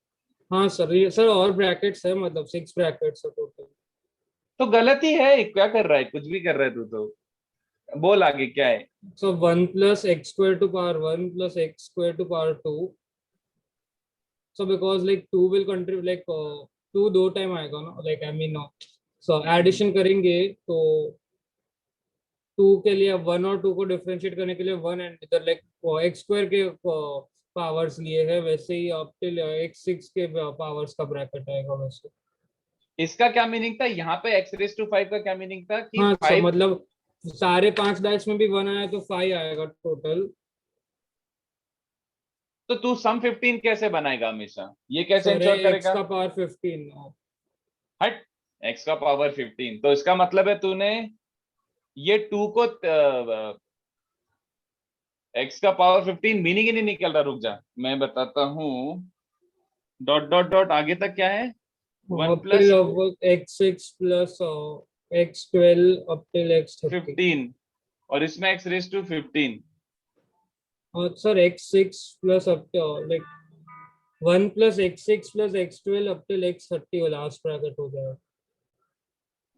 हाँ सर, ये सर और ब्रैकेट्स है, मतलब 6 ब्रैकेट्स है टोटल। तो गलती है, क्या कर रहा है? कुछ भी कर रहा है तू तो। बोल आगे क्या है? So 1 + x square to power 1 + x square to power 2. So because like 2 will contribute like 2 दो टाइम आएगा ना, like I mean so addition करेंगे तो 2 के लिए 1 और 2 को डिफरेंशिएट करने के लिए 1 एंड इधर लाइक x स्क्वायर के पावर्स लिए है, वैसे ही अप टिल x6 के पावर्स का ब्रैकेट आएगा वैसे। इसका क्या मीनिंग था यहाँ पे? x⁵ का क्या मीनिंग था कि हाँ सर 5? मतलब सारे 5 डाइस में भी 1 आया तो 5 आएगा टोटल। तो तू सम 15 कैसे बनाएगा हमेशा? ये कैसे सर इंश्योर x करेगा? का पावर 15। हट, x का पावर 15, तो इसका मतलब है तूने ये 2 को x का पावर 15 मीनिंग ही नहीं निकल रहा। रुक जा, मैं बताता हूँ। डॉट डॉट डॉट आगे तक क्या है? 1 up till + x6 plus x12 up till x30 15 और इसमें x⁻15। और sir x6 plus up to like 1 + x6 plus x12 up till x30 वो लास्ट ब्रैकेट हो गया।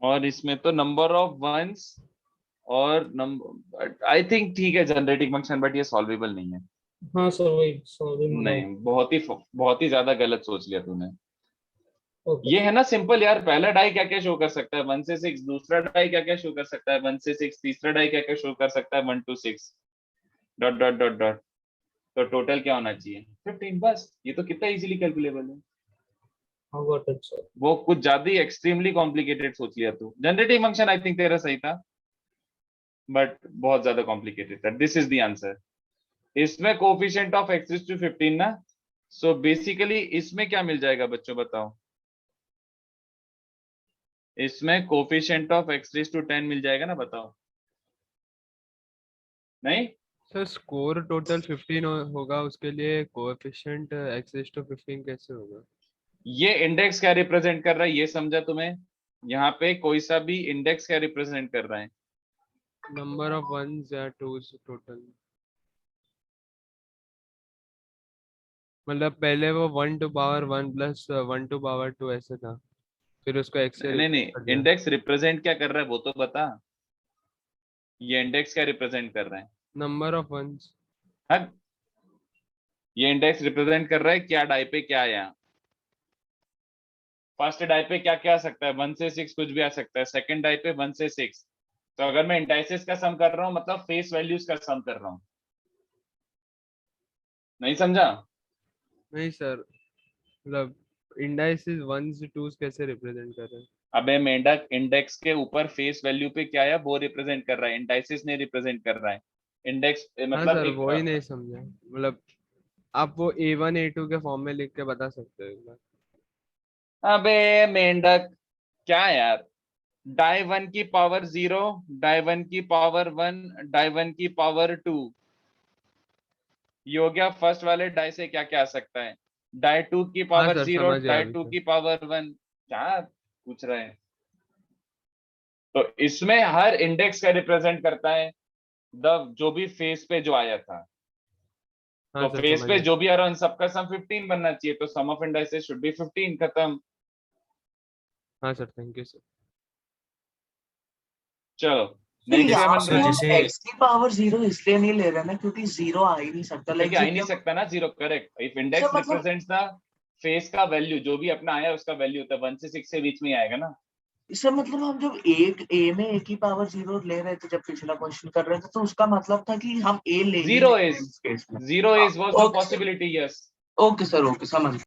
और इसमें तो नंबर ऑफ वंस और नंबर, आई थिंक ठीक है जनरेटिंग फंक्शन, बट ये सॉल्वेबल नहीं है। हाँ सर वही सॉरी नहीं, बहुत ही ज्यादा गलत सोच लिया तूने। ओके ये है ना सिंपल यार, पहला डाई क्या क्या शो कर सकता है? 1 से 6। दूसरा डाई क्या क्या शो कर सकता है? 1 से 6। तीसरा डाई क्या क्या शो कर सकता है? 1 to 6 dot dot dot dot. तो टोटल क्या होना चाहिए? 15। बस, ये तो कितना इजीली कैलकुलेबल है। हाँ गॉट इट सर। वो कुछ ज्यादा ही एक्सट्रीमली कॉम्प्लिकेटेड सोच लिया तू। जनरेटिंग फंक्शन आई थिंक तेरा सही था, बट बहुत ज्यादा कॉम्प्लिकेटेड था। This is the answer. इसमें कोफिशिएंट ऑफ x⁻15 ना, सो बेसिकली इसमें क्या मिल जाएगा बच्चों बताओ? इसमें कोफिशिएंट ऑफ x⁻10 मिल जाएगा ना, बताओ? नहीं? सर स्कोर टोटल 15 होगा, उसके लिए कोएफिशिएंट x⁻15 कैसे होगा? ये इंडेक्स क्या रिप्रेजेंट कर रहा है, ये समझा तुम्हें? यहाँ पे कोई सा भी इंडेक्स क्या रिप्रेजेंट कर रहा है? नंबर ऑफ वंस या टूज टोटल। मतलब पहले वो 1 to power 1 + 1 to power 2 ऐसे था, फिर उसको x से नहीं replace कर नहीं, दिया। इंडेक्स रिप्रेजेंट क्या कर रहा है वो तो बता। ये इंडेक्स क्या रिप्रेजेंट कर रहा है? Number of ones. हाँ, ये इंडेक्स रिप्रेजेंट कर रहा है क्या डाई पे क्या आया। फर्स्ट डाई पे क्या क्या आ सकता है? 1 से 6 कुछ भी आ सकता है। सेकंड डाई पे 1 से 6। तो अगर मैं इंडाइसेस का सम कर रहा हूँ, मतलब फेस वैल्यूज का सम कर रहा हूँ। नहीं समझा? नहीं सर, मतलब इंडाइसेस वंस टूज कैसे रिप्रेजेंट कर रहे हैं? अबे मेंढक, इंडेक्स के ऊपर फेस वैल्यू पे क्या आया वो रिप्रेजेंट कर रहा है, इंडाइसेस नहीं रिप्रेजेंट कर रहा है। इंडेक्स हाँ मतलब सर, एक, वो ही नहीं समझा। मतलब आप वो A1 A2 के फॉर्म में लिख के बता सकते हो एक बार? अबे मेंढक क्या यार, डाई 1 की पावर 0, डाई 1 की पावर 1, डाई 1 की पावर 2, ये हो गया फर्स्ट वाले डाई से क्या क्या आ सकता है? डाई 2 की हाँ पावर सर 0, समझ गया डाई अभी 2 सर। की पावर 1। क्या पूछ रहे हैं? तो इसमें हर इंडेक्स का रिप्रेजेंट करता है द जो भी फेस पे जो आया था। हाँ तो सर फेस समझ पे गया। जो भी आ रहा है उन सबका सम 15 बनना चाहिए, तो सम ऑफ इंडाइसेस शुड बी 15। खत्म। हाँ सर, थैंक यू सर। चलो तो नेक्स्ट क्या यहाँ बन पे रहा है? हम जैसे x की पावर 0 इसलिए नहीं ले रहे ना क्योंकि 0 आ ही नहीं सकता। लाइक देखिए आ ही नहीं सकता ना जीरो, करेक्ट। इफ इंडेक्स मतलब रिप्रेजेंट्स द फेस का वैल्यू, जो भी अपना आया उसका वैल्यू होता है 1 से 6 के बीच में ही आएगा ना। इसका मतलब हम जब एक a में a की पावर 0 ले रहे थे, जब पिछला क्वेश्चन कर रहे थे, तो उसका मतलब था कि हम a ले ही जीरो नहीं रहे इज इस केस में। Zero is was the okay sir, possibility, yes. Okay sir, okay, समझ गया।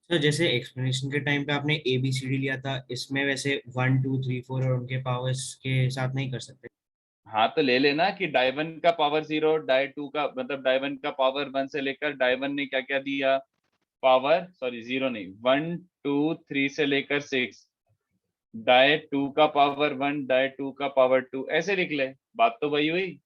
तो जैसे एक्सप्लेनेशन के टाइम पे आपने ए बी सी डी लिया था, इसमें वैसे 1 2 3 4 और उनके पावर्स के साथ नहीं कर सकते? हाँ तो ले लेना कि डाई 1 का पावर 0, डाई 2 का मतलब डाई 1 का पावर 1 से लेकर डाई 1 ने क्या क्या दिया पावर, सॉरी 0 नहीं, 1 2 3 से लेकर 6, डाई 2 का पावर 1, डाई 2 का पावर 2, ऐसे लिख ले, बात तो वही हुई।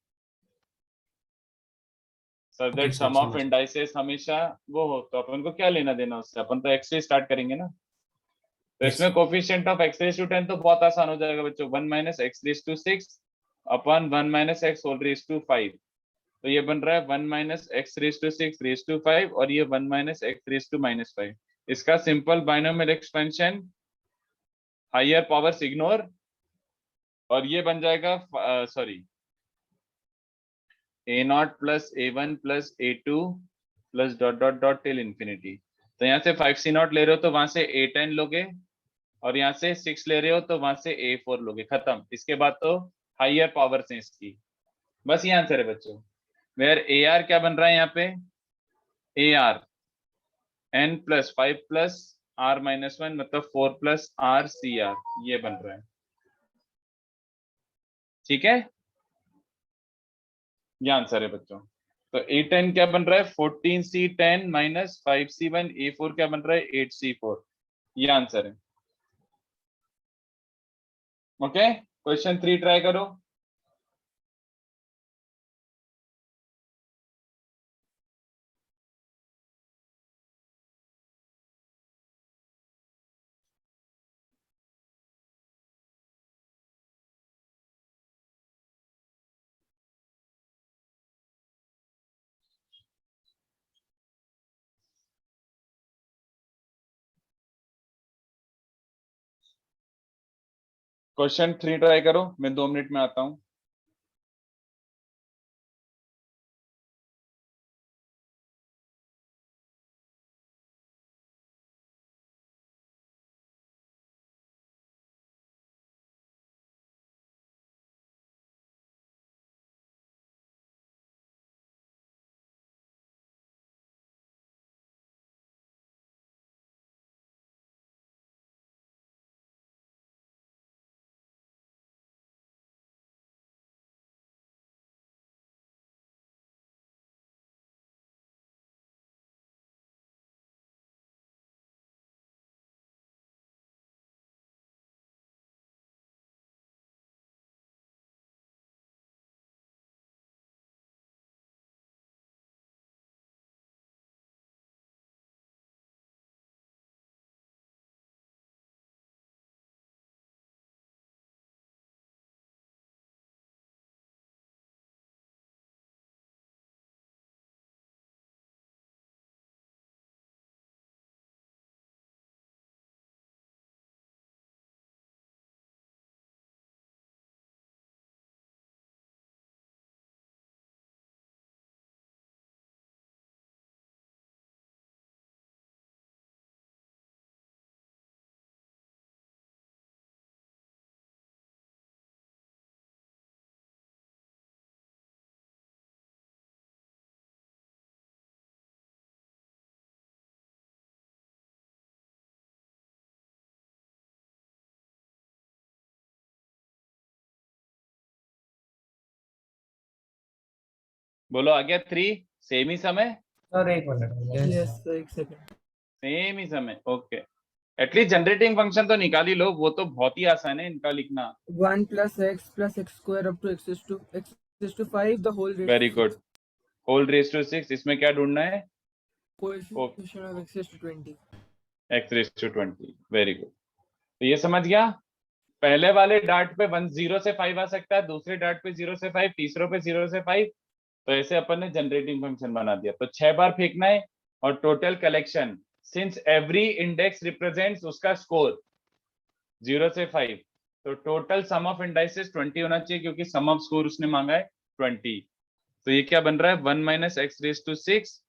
So okay that sir, sum of समझ गया। इंडाइसेस हमेशा वो हो, तो अपन को क्या लेना देना उससे, अपन तो एक्स से स्टार्ट करेंगे ना। तो यस इसमें coefficient of x raise to 10 तो बहुत आसान हो जाएगा बच्चों, 1 माइनस एक्स रेज टू 6 अपन 1 minus X whole raise to 5। तो ये बन रहा है 1 minus X raise to 6 raise to 5 और ये 1 minus X raise to minus 5। इसका simple binomial expansion higher powers ignore, और ये बन जाएगा sorry a0 plus a1 plus a2 plus dot dot dot till infinity. तो यहाँ से 5c0 ले रहे हो तो वहां से a10 लोगे, और यहाँ से 6 ले रहे हो तो वहां से a4 लोगे, खत्म। इसके बाद तो हायर पावर्स हैं इसकी, बस ये आंसर है बच्चों। वेयर AR क्या बन रहा है यहाँ पे, AR n plus 5 plus r minus 1 मतलब 4 प्लस r CR, ये बन रहा है, ठीक है, ये आंसर है बच्चों। तो A10 क्या बन रहा है 14c10 माइनस 5c1, A4 क्या बन रहा है 8c4, ये आंसर है। ओके, क्वेश्चन 3 ट्राई करो। क्वेश्चन 3 ट्राई करो, मैं 2 मिनट में आता हूं। बोलो आ गया 3, सेम ही समय, सर एक मिनट, यस एक सेकंड। सेम ही समय, ओके। एटलीस्ट जनरेटिंग फंक्शन तो निकाल ही लो, वो तो बहुत ही आसान है इनका लिखना। 1 plus x square up to x to 5 the whole raised very to good, 6 whole raise to 6, इसमें क्या ढूंढना है, coefficient of x raised to 20। x raise to 20, very good. तो ये समझ गया, पहले वाले डार्ट पे 1 0 से 5 आ सकता है, दूसरे डार्ट पे 0 से 5, तीसरे पे 0 से 5। तो ऐसे अपन ने जनरेटिंग फंक्शन बना दिया। तो 6 बार फेंकना है और total collection, since every index represents उसका स्कोर, 0 से 5, तो टोटल सम ऑफ इंडाइसेस 20 होना चाहिए क्योंकि सम ऑफ स्कोर उसने मांगा है 20। तो ये क्या बन रहा है 1 माइनस एक्स रेज टू 6।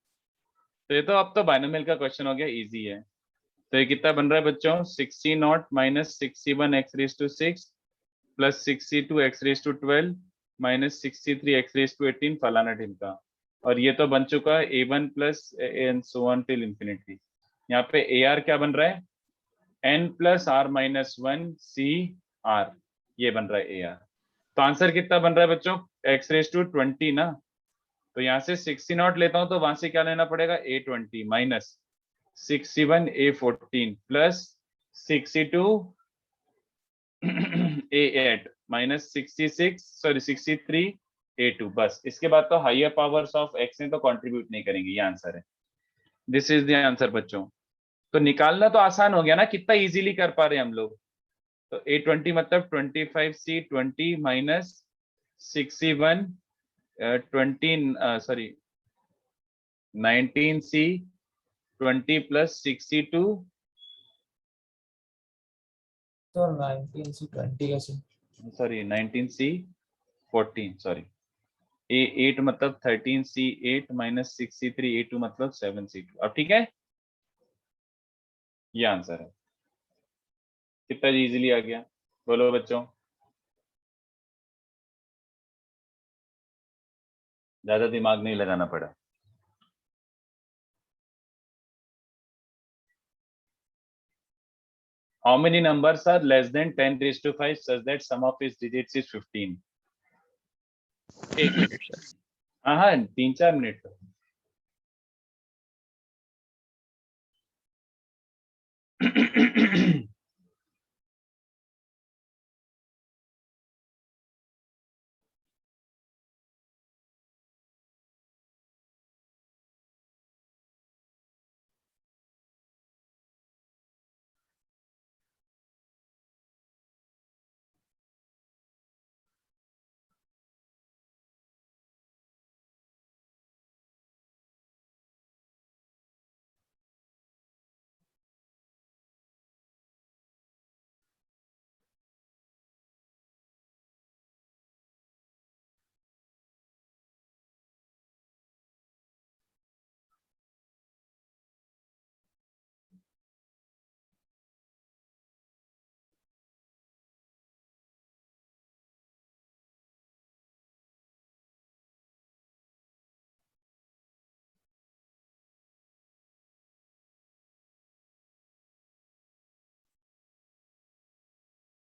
तो ये तो अब तो बाइनोमियल का क्वेश्चन हो गया, इजी है। तो ये कितना बन रहा है बच्चों 60 not minus 61 X raise to 6 plus 62 X raise to 12 minus 63 X raise to 18 फलाना ढिमका। और ये तो बन चुका है a1 plus and so on till infinity. यहाँ पे ar क्या बन रहा है n plus R minus 1 C R, ये बन रहा है ar। तो आंसर कितना बन रहा है बच्चों x रेज टू 20 ना, तो यहाँ से 60 नॉट लेता हूं तो वहां से क्या लेना पड़ेगा a20 minus 61 a14 plus 62 a8 minus 63 a2। बस इसके बाद तो हायर पावर्स ऑफ x ने तो कंट्रीब्यूट नहीं करेंगे, ये आंसर है। दिस इज द आंसर बच्चों। तो निकालना तो आसान हो गया ना, कितना इजीली कर पा रहे हैं हम लोग। तो a20 मतलब 25c 20 minus 61 20 sorry 19c 20 plus 62 तो 19 से 20 कैसे? सॉरी 19c 14 सॉरी a8 मतलब 13c8 माइनस 63 a2 मतलब 7c2। अब ठीक है, ये आंसर है। कितना इजीली आ गया, बोलो बच्चों। ज्यादा दिमाग नहीं लगाना पड़ा। How many numbers are less than 10 raised to 5 such that sum of its digits is 15? 1 minute sir. हाँ हाँ 3-4 मिनट।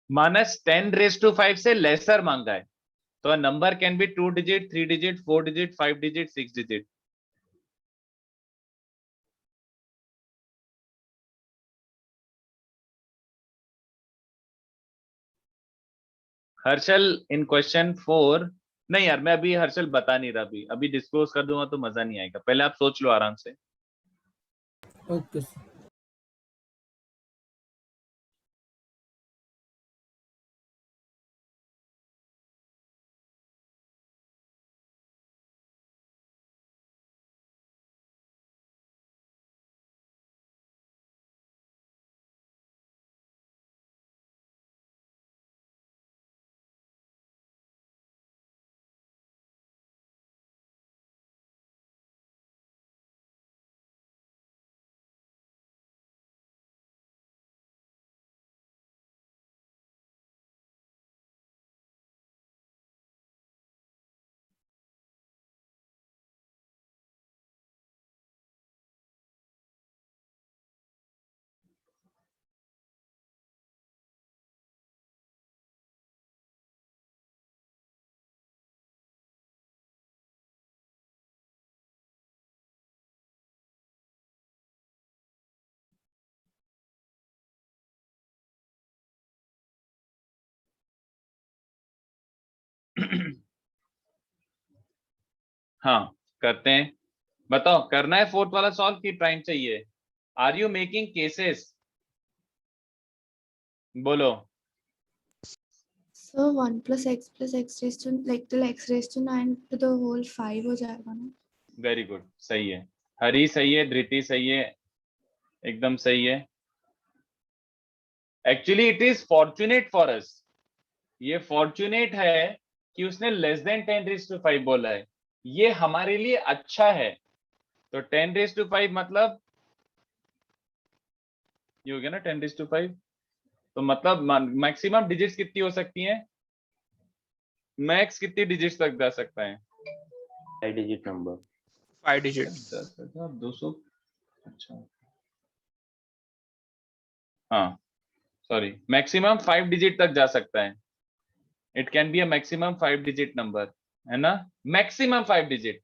माइनस 10 रेज टू 5 से लेसर मांगा है, तो number can be 2 digit 3 digit 4 digit 5 digit 6 digit. Harshal in question 4 नहीं यार, मैं अभी हर्षल बता नहीं रहा, अभी अभी डिस्क्लोज कर दूंगा तो मजा नहीं आएगा, पहले आप सोच लो आराम से। ओके हाँ करते हैं, बताओ करना है फोर्थ वाला सॉल्व की टाइम चाहिए। आर यू मेकिंग केसेस, बोलो। So 1 plus x raised to like till x raised to 9 to the whole 5 हो जाएगा ना? वेरी गुड, सही है। हरी सही है, धृति सही है, एकदम सही है। Actually it is fortunate for us, ये फॉर्चुनेट है कि उसने लेस देन 10⁵ बोला है, ये हमारे लिए अच्छा है। तो 10⁵ मतलब ये हो गया ना 10⁵, तो मतलब मैक्सिमम डिजिट्स कितनी हो सकती हैं, मैक्स कितनी डिजिट्स तक जा सकता है? 5 digit number. 5 digit. 10,200, अच्छा हाँ सॉरी, मैक्सिमम 5 डिजिट तक जा सकता है। It can be a maximum 5 digit number, है ना, मैक्सिमम 5 डिजिट।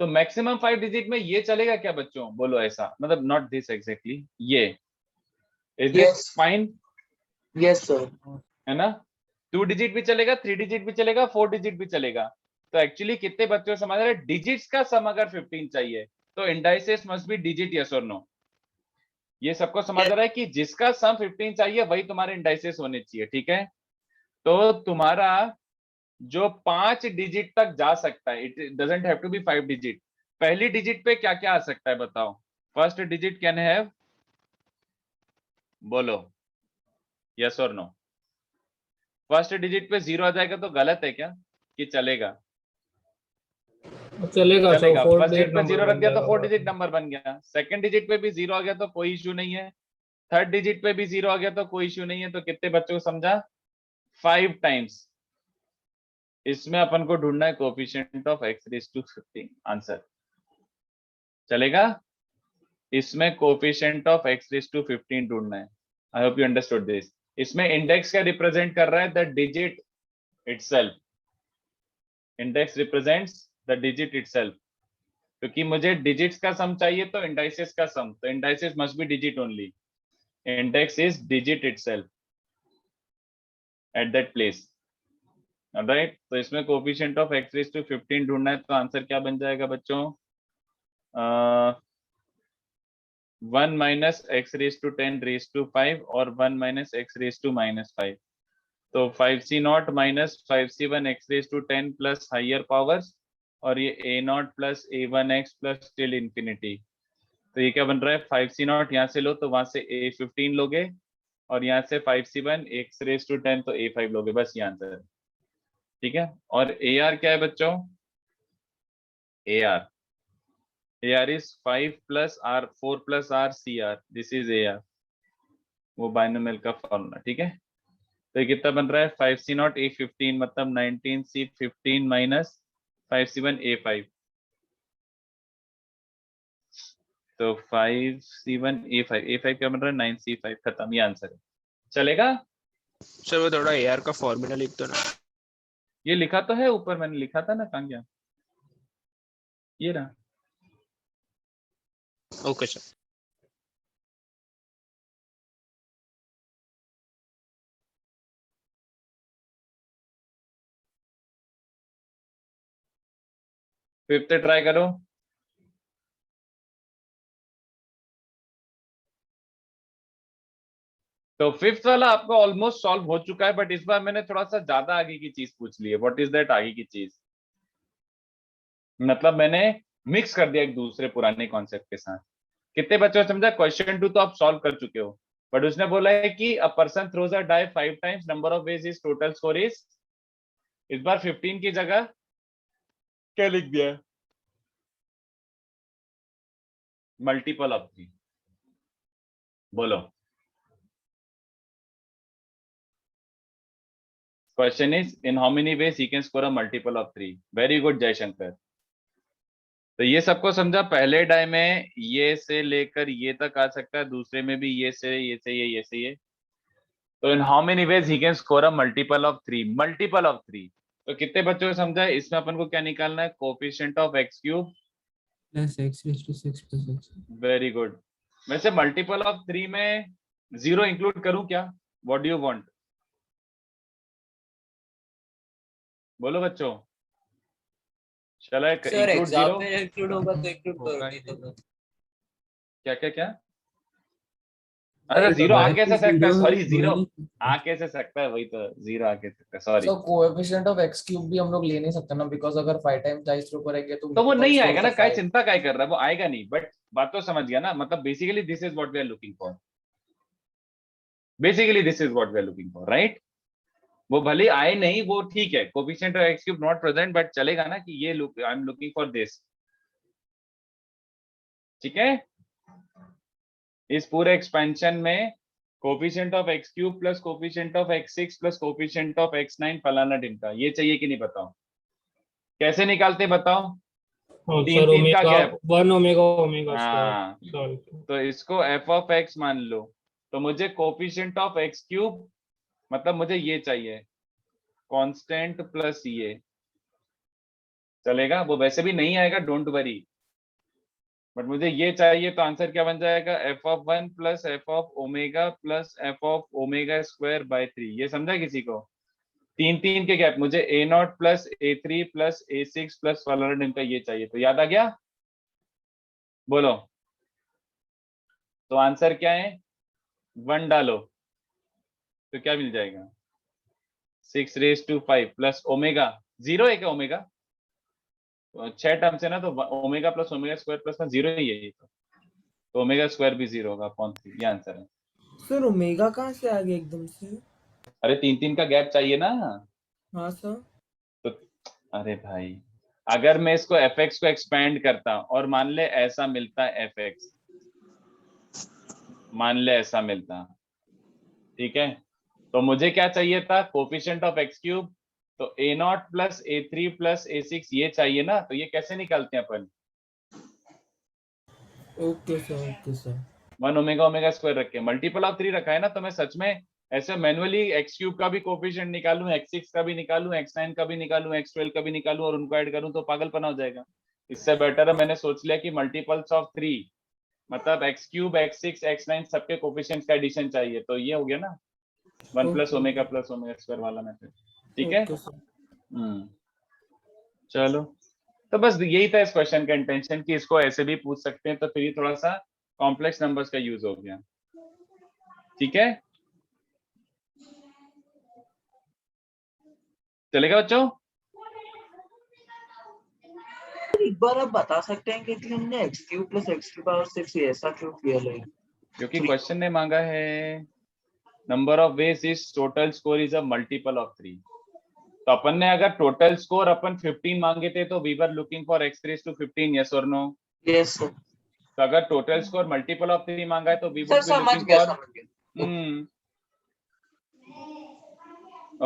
तो मैक्सिमम 5 डिजिट में ये चलेगा क्या बच्चों, बोलो ऐसा, मतलब नॉट दिस एग्जैक्टली, ये is this Yes. Fine, Yes, sir. है ना? 2 डिजिट भी चलेगा, 3 डिजिट भी चलेगा, 4 डिजिट भी चलेगा। तो एक्चुअली कितने बच्चों समझ रहे हैं, डिजिट्स का सम अगर 15 चाहिए तो indices must be digit, yes और नो? ये सबको समझ आ रहा है कि जिसका सम 15 चाहिए वही तुम्हारे इंडाइसेस होने चाहिए, ठीक है? तो तुम्हारा जो 5 डिजिट तक जा सकता है, it doesn't have to be 5 digit. पहली डिजिट पे क्या क्या आ सकता है बताओ? फर्स्ट डिजिट कैन हैव, बोलो यस और नो? फर्स्ट डिजिट पे 0 आ जाएगा तो गलत है क्या, कि चलेगा? चलेगा। चलेगा। So 4 फर्स्ट डिजिट digit पे number 0 रख बन दिया तो जाएगा 4 बाद डिजिट में। नंबर बन गया। सेकंड डिजिट पे भी 0 आ गया तो कोई इश्यू नहीं है। थर्ड डिजिट पे भी 0 आ गया तो कोई इश्यू नहीं है। तो कितने बच्चों को समझा? 5 टाइम्स। इसमें अपन को ढूंढना है कोएफिशिएंट ऑफ x⁵15, आंसर चलेगा? इसमें कोएफिशिएंट ऑफ x⁵15 ढूंढना है। I hope you understood this. इसमें इंडेक्स क्या रिप्रेजेंट कर रहा है? The digit itself. Index represents the digit itself. क्योंकि मुझे डिजिट्स का सम चाहिए तो इंडाइसेस का सम, तो indices must be digit only. Index is digit itself at that place, right? तो इसमें कोएफिशिएंट ऑफ x⁵15 ढूंढना है। तो आंसर क्या बन जाएगा बच्चों? 1 माइनस x⁵10⁵5 और 1 माइनस x⁻⁻5। तो 5c0 minus 5c1 x⁻10 plus higher powers, और ये a0 plus a1x plus till infinity. तो ये क्या बन रहा है? 5c0 यहाँ से लो तो वहां से a15 लोगे, और यहाँ से 5c1 x⁻10 तो a5 लोगे, बस ये आंसर है, ठीक है? और ar क्या है बच्चों? ar is 5 plus r 4 plus r cr, this is ar, वो बाइनोमियल का फॉर्मूला, ठीक है? तो ये कितना बन रहा है? 5c0 a15 मतलब 19c15 माइनस 5c1 a5। तो 5c1 a5 क्या बन रहा है? 9c5, खत्म, ये आंसर है। चलेगा? सर वो थोड़ा AR का फॉर्मूला लिख दो ना। ये लिखा तो है ऊपर, मैंने लिखा था ना, कहाँ गया? ये रहा। Okay sir. फिफ्थ ट्राई करो। तो फिफ्थ वाला आपका ऑलमोस्ट सॉल्व हो चुका है, बट इस बार मैंने थोड़ा सा ज्यादा आगे की चीज पूछ ली है। व्हाट इज दैट आगे की चीज? मतलब मैंने मिक्स कर दिया एक दूसरे पुराने कॉन्सेप्ट के साथ। कितने बच्चों ने समझा? क्वेश्चन 2 तो आप सॉल्व कर चुके हो, बट उसने बोला है कि a person throws a die 5 times, number of ways is total score is. इस बार 15 की जगह क्या लिख दिया है? मल्टीपल ऑफ 3, बोलो। Question is in how many ways he can score a multiple of 3। Very good Jaishankar. तो ये सबको समझा? पहले डाई में ये से लेकर ये तक आ सकता है, दूसरे में भी ये से ये से ये से ये। तो in how many ways he can score a multiple of 3, multiple of 3। तो कितने बच्चों को समझा? इसमें अपन को क्या निकालना है? Coefficient of x³ Plus x⁻6 plus x. Very good. वैसे मल्टीपल ऑफ 3 में 0 इंक्लूड करूं क्या? What do you want? बोलो बच्चों। चलो सर इंक्लूड एग्जाम 0। में इंक्लूड होगा तो इंक्लूड करो, होगा नहीं ही तो नहीं। क्या क्या क्या? अरे 0 आ कैसे सकता है? सॉरी 0 आ कैसे सकता है? वही तो 0 आ कैसे सकता है, sorry. So coefficient of x³ भी हम लोग ले नहीं सकते ना, बिकॉज अगर 5 टाइम्स डाइस थ्रो करेंगे तो तो वो minimum नहीं score आएगा ना, तो काय 5. चिंता काय कर रहा है? वो आएगा नहीं, बट बात तो समझ गया ना? मतलब basically this is what we are looking for. Basically this is what we are looking for, right? वो भले आए नहीं, वो ठीक है, coefficient of x cube not present, but चलेगा ना कि ये I am looking for this, ठीक है? इस पूरे एक्सपेंशन में coefficient of x cube plus coefficient of X six plus coefficient of X nine फलाना ढिमका, ये चाहिए कि नहीं? बताओ कैसे निकालते, बताओ। तीन सर तीन का ओमेगा गैप, 1 ओमेगा ओमेगा हाँ, स्क्वायर। तो इसको एफ ऑफ एक्स मान लो, तो मुझे कोफिशिएंट ऑफ एक्स क्यूब मतलब मुझे ये चाहिए कांस्टेंट प्लस ये, चलेगा? वो वैसे भी नहीं आएगा, डोंट वरी, बट मुझे ये चाहिए, तो आंसर क्या बन जाएगा? F of 1 plus F of omega plus F of omega square by 3। ये समझा किसी को? तीन तीन के गैप, मुझे a naught plus a three plus a six plus वाला इनका ये चाहिए, तो याद आ गया? बोलो, तो आंसर क्या है? 1 डालो तो क्या मिल जाएगा? 6⁵ प्लस ओमेगा, 0 है क्या ओमेगा? तो 6 टर्म से ना, तो omega plus omega square plus में 0 ही है ये, तो ओमेगा स्क्वायर भी 0 होगा अपॉन 3, ये आंसर है। सर ओमेगा कहाँ से आ गया एकदम से? अरे तीन तीन का गैप चाहिए ना, हाँ सर। तो अरे भाई, अगर मैं इसको fx को एक्सपेंड करता और मान ले ऐसा मिलता fx, मान ले ऐसा मिलता, ठीक है, तो मुझे क्या चाहिए था? कोफिशिएंट ऑफ एक्स क्यूब, तो a naught plus a three plus a six ये चाहिए ना, तो ये कैसे निकालते हैं अपन? Okay sir, okay sir. 1 omega omega square रख के मल्टीपल ऑफ 3 रखा है ना, तो मैं सच में ऐसे मैनुअली एक्स क्यूब का भी कोफिशिएंट निकालूं, एक्स सिक्स का भी निकालूं, एक्स नाइन का भी निकालूं, एक्स 12 का भी निकालूं और उनको ऐड करूं, तो पागलपना हो जाएगा। इससे बेटर है मैंने सोच लिया कि मल्टीपल्स ऑफ 3 मतलब x cube, x six, x nine सबके कोफिशिएंट्स का एडिशन चाहिए, तो ये हो गया ना 1 प्लस ओमेगा स्क्वायर वाला मेथड, ठीक है? चलो, तो बस यही था इस क्वेश्चन का इंटेंशन कि इसको ऐसे भी पूछ सकते हैं, तो फिर ये थोड़ा सा कॉम्प्लेक्स नंबर्स का यूज हो गया, ठीक है? चलेगा बच्चों? एक बार आप बता सकते हैं कि हमने एक्स क्यूब प्लस एक्स की पावर 6 ऐसा क्यों किया है? क्योंकि क्वेश्चन ने मांगा है number of ways is total score is a multiple of 3, तो अपन ने अगर टोटल स्कोर अपन 15 मांगे थे, तो we were looking for x raise to 15, yes और नो? Yes sir. तो अगर टोटल स्कोर मल्टीपल ऑफ 3 मांगा है, तो वी वुड सर बी समझ लुकिंग गया, फॉर, समझ गया।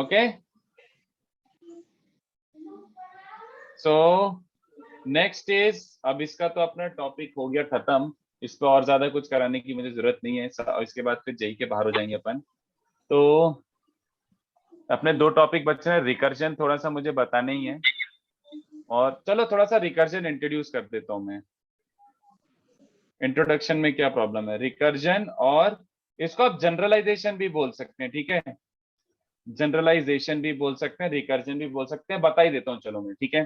ओके, सो नेक्स्ट इज, अब इसका तो अपना टॉपिक हो गया खत्म, इस पे और ज्यादा कुछ कराने की मुझे जरूरत नहीं है, इसके बाद फिर जेई के बाहर हो जाएंगे अपन। तो अपने 2 टॉपिक बचे हैं, रिकर्जन थोड़ा सा मुझे बताना ही है, और चलो थोड़ा सा रिकर्जन इंट्रोड्यूस कर देता हूं मैं। इंट्रोडक्शन में क्या प्रॉब्लम है? रिकर्जन, और इसको आप जनरलाइजेशन भी बोल सकते हैं, ठीक है? जनरलाइजेशन भी बोल सकते हैं, रिकर्जन भी बोल सकते हैं, बता ही देता हूँ चलो मैं, ठीक है?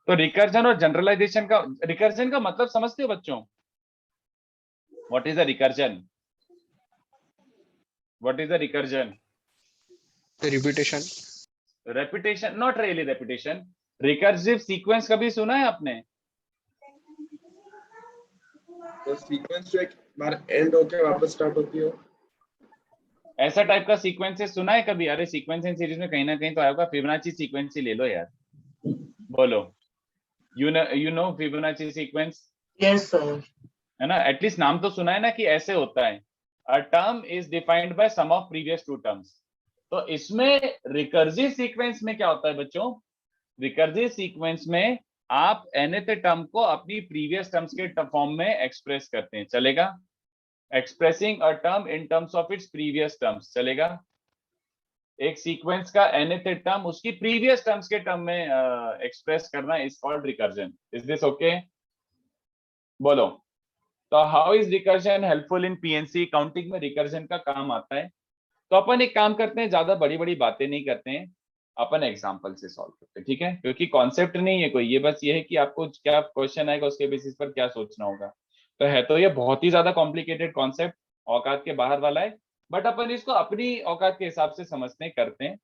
तो रिकर्जन और जनरलाइजेशन का, रिकर्जन का मतलब समझते हो बच्चों? What is a recursion? What is a recursion? Repetition. Repetition, not really repetition. Recursive sequence कभी सुना है आपने? तो सीक्वेंस जो एक बार एंड होके वापस स्टार्ट होती है, ऐसा टाइप का सीक्वेंसेस सुना है कभी? अरे सीक्वेंस इन सीरीज में कहीं ना कहीं तो आएगा, फिबोनाची सीक्वेंस ही ले लो यार, बोलो, you know Fibonacci sequence? Yes sir. है ना, एटलीस्ट नाम तो सुना है ना कि ऐसे होता है, a term is defined by sum of previous 2 terms. तो इसमें रिकर्सिव सीक्वेंस में क्या होता है बच्चों? रिकर्सिव सीक्वेंस में आप nth टर्म को अपनी प्रीवियस टर्म्स के फॉर्म में एक्सप्रेस करते हैं, चलेगा? Expressing a term in terms of its previous terms, चलेगा? एक सीक्वेंस का nth टर्म उसकी प्रीवियस टर्म्स के टर्म में एक्सप्रेस करना is called recursion. Is this okay? बोलो, तो how is recursion helpful in PNC? Counting में रिकर्जन का काम आता है। तो अपन एक काम करते हैं, ज्यादा बड़ी बड़ी बातें नहीं करते हैं, अपन एग्जांपल से सॉल्व करते हैं, ठीक है? क्योंकि कॉन्सेप्ट नहीं है कोई, ये बस ये है कि आपको क्या क्वेश्चन आएगा उसके बेसिस पर क्या सोचना होगा। तो ये बहुत ही ज्यादा कॉम्प्लिकेटेड कॉन्सेप्ट, औकात के बाहर वाला है, बट अपन इसको अपनी औकात के हिसाब से समझते करते हैं।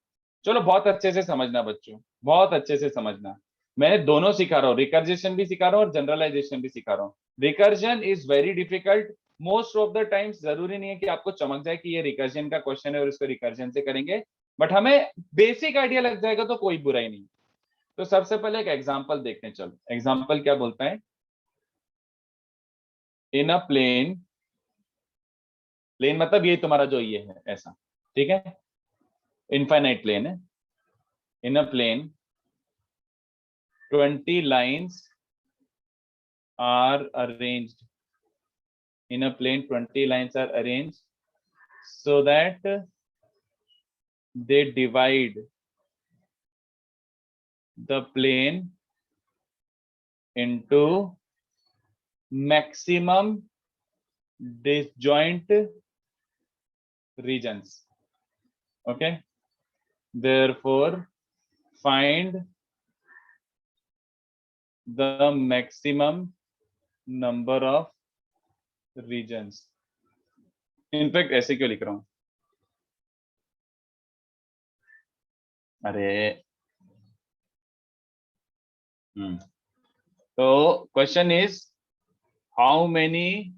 चलो, बहुत अच्छे से समझना बच्चों, बहुत अच्छे से समझना। मैं दोनों सिखा रहा हूँ, रिकर्जेशन भी सिखा रहा हूँ और जनरलाइजेशन भी सिखा रहा हूँ। Recursion is very difficult, most of the times जरूरी नहीं है कि आपको चमक जाए कि ये रिकर्जन का क्वेश्चन है और इसको रिकर्जन से करेंगे, बट हमें बेसिक आइडिया लग जाएगा तो कोई बुराई नहीं। तो सबसे पहले एक एग्जांपल देखते हैं। चलो एग्जांपल क्या बोलता है, इन अ प्लेन, प्लेन मतलब ये तुम्हारा जो ये है ऐसा, ठीक है, इनफाइनाइट प्लेन है। इन अ plane 20 lines are arranged. In a plane 20 lines are arranged so that they divide the plane into maximum disjoint regions. Okay, therefore find the maximum number of regions. In fact ऐसे क्यों लिख रहा हूं, अरे तो question is how many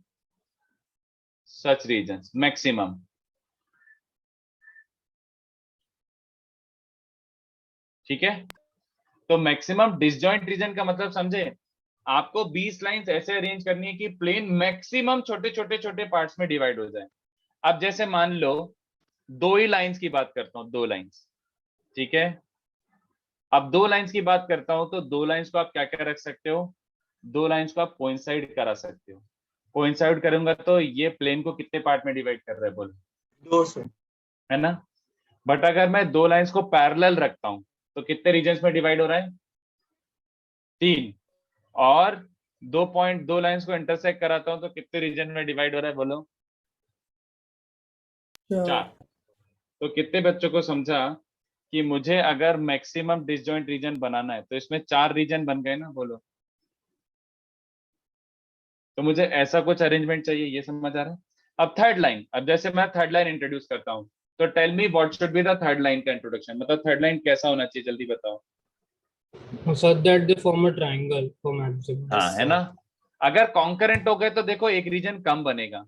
such regions, maximum. ठीक है, तो मैक्सिमम डिसजॉइंट रीजन का मतलब समझे, आपको 20 लाइंस ऐसे अरेंज करनी है कि प्लेन मैक्सिमम छोटे छोटे छोटे पार्ट्स में डिवाइड हो जाए। अब जैसे मान लो 2 ही लाइंस की बात करता हूं, 2 लाइंस, ठीक है। अब 2 लाइंस की बात करता हूं तो 2 लाइंस को आप क्या क्या रख सकते हो, 2 लाइंस को आप कोइंसाइड करा सकते हो। कोइंसाइड करूंगा तो ये प्लेन को कितने पार्ट में डिवाइड कर रहा है, बोलो 2 से, है ना। बट अगर मैं 2 लाइंस को पैरेलल रखता हूं तो कितने रीजन्स में डिवाइड हो रहा है, 3। और 2 लाइंस को इंटरसेक्ट कराता हूं तो कितने रीजन में डिवाइड हो रहा है, बोलो 4। तो कितने बच्चों को समझा कि मुझे अगर मैक्सिमम डिसजॉइंट रीजन बनाना है तो इसमें 4 रीजन बन गए ना, बोलो। तो मुझे ऐसा कुछ अरेंजमेंट चाहिए, ये समझ आ रहा है। अब थर्ड लाइन, अब जैसे मैं थर्ड लाइन इंट्रोड्यूस करता हूं तो tell me what should be the third line का इंट्रोडक्शन, मतलब थर्ड लाइन कैसा होना चाहिए, जल्दी बताओ। So that they form a triangle for maximum. हाँ है ना। अगर कॉन्करेंट हो गए तो देखो एक रीजन कम बनेगा,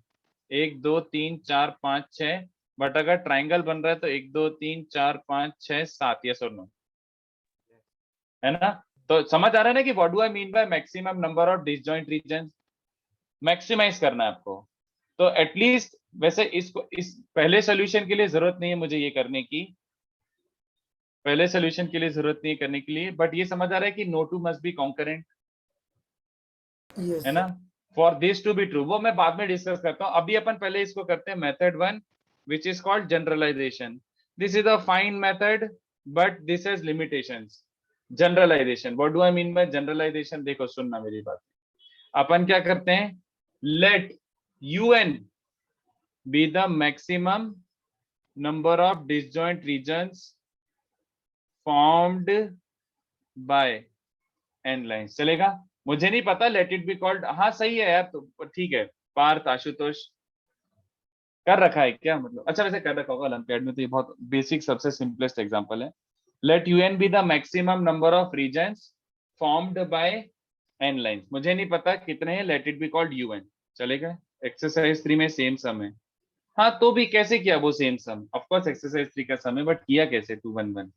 1 2 3 4 5 6, बट अगर ट्राइंगल बन रहा है तो 1 2 3 4 5 6 7, यस और नो, है ना। तो समझ आ रहा है ना कि what do I mean by maximum number of disjoint regions, maximize करना है आपको। तो एटलीस्ट वैसे इसको इस पहले सॉल्यूशन के लिए जरूरत नहीं है मुझे ये करने की, पहले सॉल्यूशन के लिए जरूरत नहीं है करने के लिए, बट ये समझ आ रहा है कि no two must be concurrent, है ना। For this to be true वो मैं बाद में डिस्कस करता हूं, अभी अपन पहले इसको करते हैं method 1 which is called generalization. This is a fine method but this has limitations. Generalization, what do I mean by generalization, देखो सुनना मेरी बात। अपन क्या करते हैं, let un be the maximum number of disjoint regions formed by n lines, चलेगा। मुझे नहीं पता, लेट इट बी कॉल्ड, हाँ सही है यार, तो ठीक है। पार्थ आशुतोष कर रखा है क्या, मतलब अच्छा वैसे कर रखा होगा ओलंपियाड में, तो ये बहुत बेसिक सबसे सिंपलेस्ट एग्जांपल है। Let un be the maximum number of regions formed by n lines, मुझे नहीं पता कितने हैं, let it be called un, चलेगा। एक्सरसाइज 3 में सेम सम है, हाँ तो भी कैसे किया वो same sum, of course exercise 3 का सम है, बट किया कैसे 2 1 1,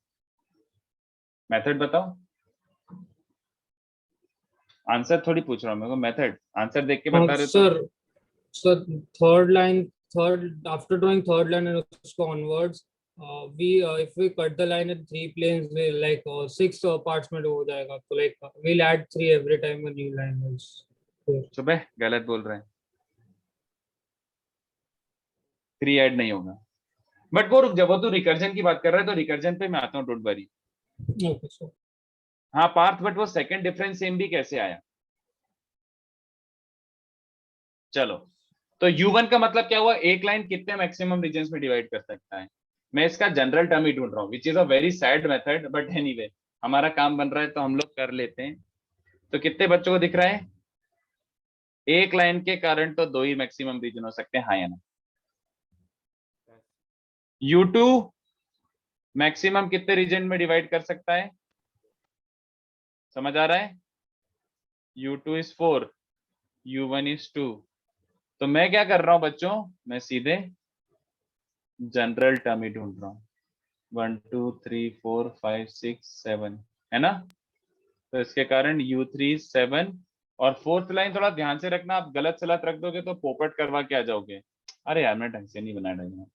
मेथड बताओ। आंसर थोड़ी पूछ रहा हूँ मेरे को, मेथड आंसर देख के बता रहे हो। Sir, third after drawing third line and उसको onwards, if we cut the line in 3 planes, we like 6 parts में हो जाएगा, तो like we'll add 3 every time a new line is there. सुबह गलत बोल रहे हैं, 3 ऐड नहीं होगा। बट वो रुक, जब तू रिकर्जन की बात कर रहा है तो रिकर्जन पे मैं आता हूँ, डोंट वरी। Okay, sir. हाँ पार्थ, बट वो सेकंड डिफरेंस सेम भी कैसे आया, चलो। तो u1 का मतलब क्या हुआ, एक लाइन कितने मैक्सिमम रीजन्स में डिवाइड कर सकता है। मैं इसका जनरल टर्म ही ढूंढ रहा हूँ, which is a very sad method, but anyway हमारा काम बन रहा है तो हम लोग कर लेते हैं। तो कितने बच्चों को दिख रहा है, एक लाइन के कारण तो 2 ही मैक्सिमम रीजन हो सकते हैं, हाँ या ना। u2 मैक्सिमम कितने रीजन में डिवाइड कर सकता है, समझ आ रहा है। u2 is 4, u1 is 2, तो मैं क्या कर रहा हूं बच्चों, मैं सीधे जनरल टर्म ही ढूंढ रहा हूं, 1 2 3 4 5 6 7 है ना। तो इसके कारण U3 7 और फोर्थ लाइन थोड़ा ध्यान से रखना, आप गलत सलत रख दोगे तो पोपट करवा के आ जाओगे। अरे यार मैं ढंग से नहीं बना डायग्राम।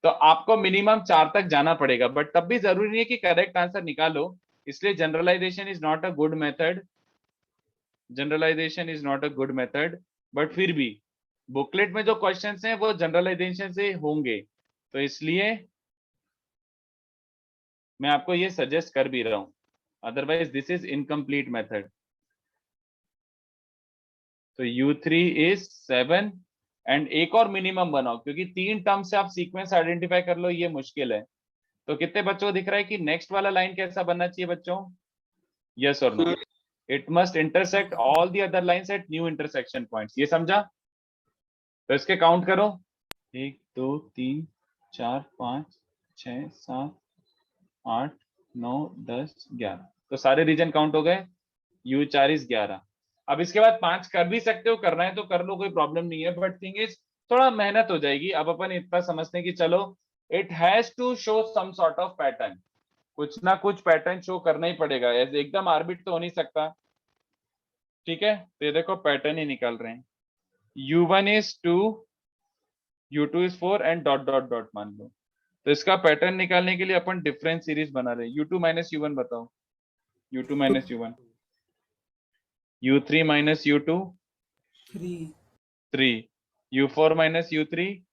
तो आपको मिनिमम 4 तक जाना पड़ेगा, बट तब भी जरूरी नहीं है कि करेक्ट आंसर निकालो, इसलिए generalization is not a good method, generalization is not a good method, but फिर भी बुकलेट में जो क्वेश्चंस हैं वो जनरलाइजेशन से होंगे, तो इसलिए मैं आपको ये सजेस्ट कर भी रहा हूं, otherwise this is incomplete method. तो U3 इज 7 एंड एक और मिनिमम बनाओ, क्योंकि 3 टर्म से आप सीक्वेंस आइडेंटिफाई कर लो ये मुश्किल है। तो कितने बच्चों को दिख रहा है कि नेक्स्ट वाला लाइन कैसा बनना चाहिए बच्चों, यस और no? It must intersect all the other lines at new intersection points, ये समझा? तो इसके काउंट करो, 1 2 3 4 5 6 7 8 9 10 11, तो सारे रीजन काउंट हो गए, U4 इज 11। अब इसके बाद 5 कर भी सकते हो, करना है तो कर लो, कोई प्रॉब्लम नहीं है, बट थिंग इज थोड़ा मेहनत हो जाएगी। अब अपन इतना समझते हैं कि चलो it has to show some sort of pattern, कुछ ना कुछ पैटर्न शो करना ही पड़ेगा, ऐसे एकदम आर्बिट तो हो नहीं सकता। ठीक है, तो ये देखो पैटर्न ही निकाल रहे हैं, U1 is 2, U2 is 4 and dot dot dot मान लो। तो इसका पैटर्न निकालने के लिए अपन डिफरेंस सीरीज बना रहे हैं। U2 माइनस U1 बताओ, U2 minus U1, U3 minus U2 3, U4 minus U3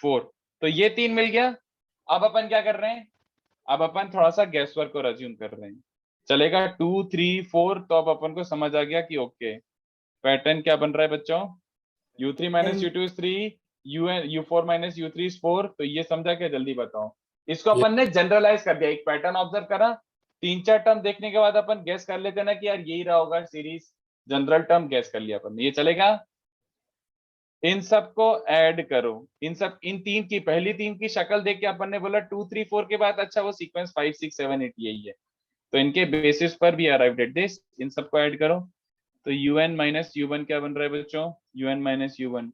4, तो ये 3 मिल गया। अब अपन क्या कर रहे हैं, अब अपन थोड़ा सा गैस वर्क को रेज्यूम कर रहे हैं, चलेगा 2 3 4, तो अब अपन को समझ आ गया कि ओके पैटर्न क्या बन रहा है बच्चों, U3 minus U2 is 3, U4 minus U3 is 4, तो ये समझा क्या, जल्दी बताओ। इसको अपन ने जनरलाइज कर दिया, एक पैटर्न ऑब्जर्व करा, 3-4 टर्म देखने के बाद अपन गैस कर लेते ना कि यार यही रहा होगा सीरीज, जनरल टर्म गैस कर लिया अपन, ये चलेगा। इन सबको ऐड करो, इन तीन की पहली 3 की शक्ल देख के अपन ने बोला 2 3 4 के बाद अच्छा वो सीक्वेंस 5 6 7 8 यही है, तो इनके बेसिस पर भी अराइव्ड एट दिस, इन सबको ऐड करो। तो UN माइनस U1 क्या बन रहा है बच्चों, UN minus U1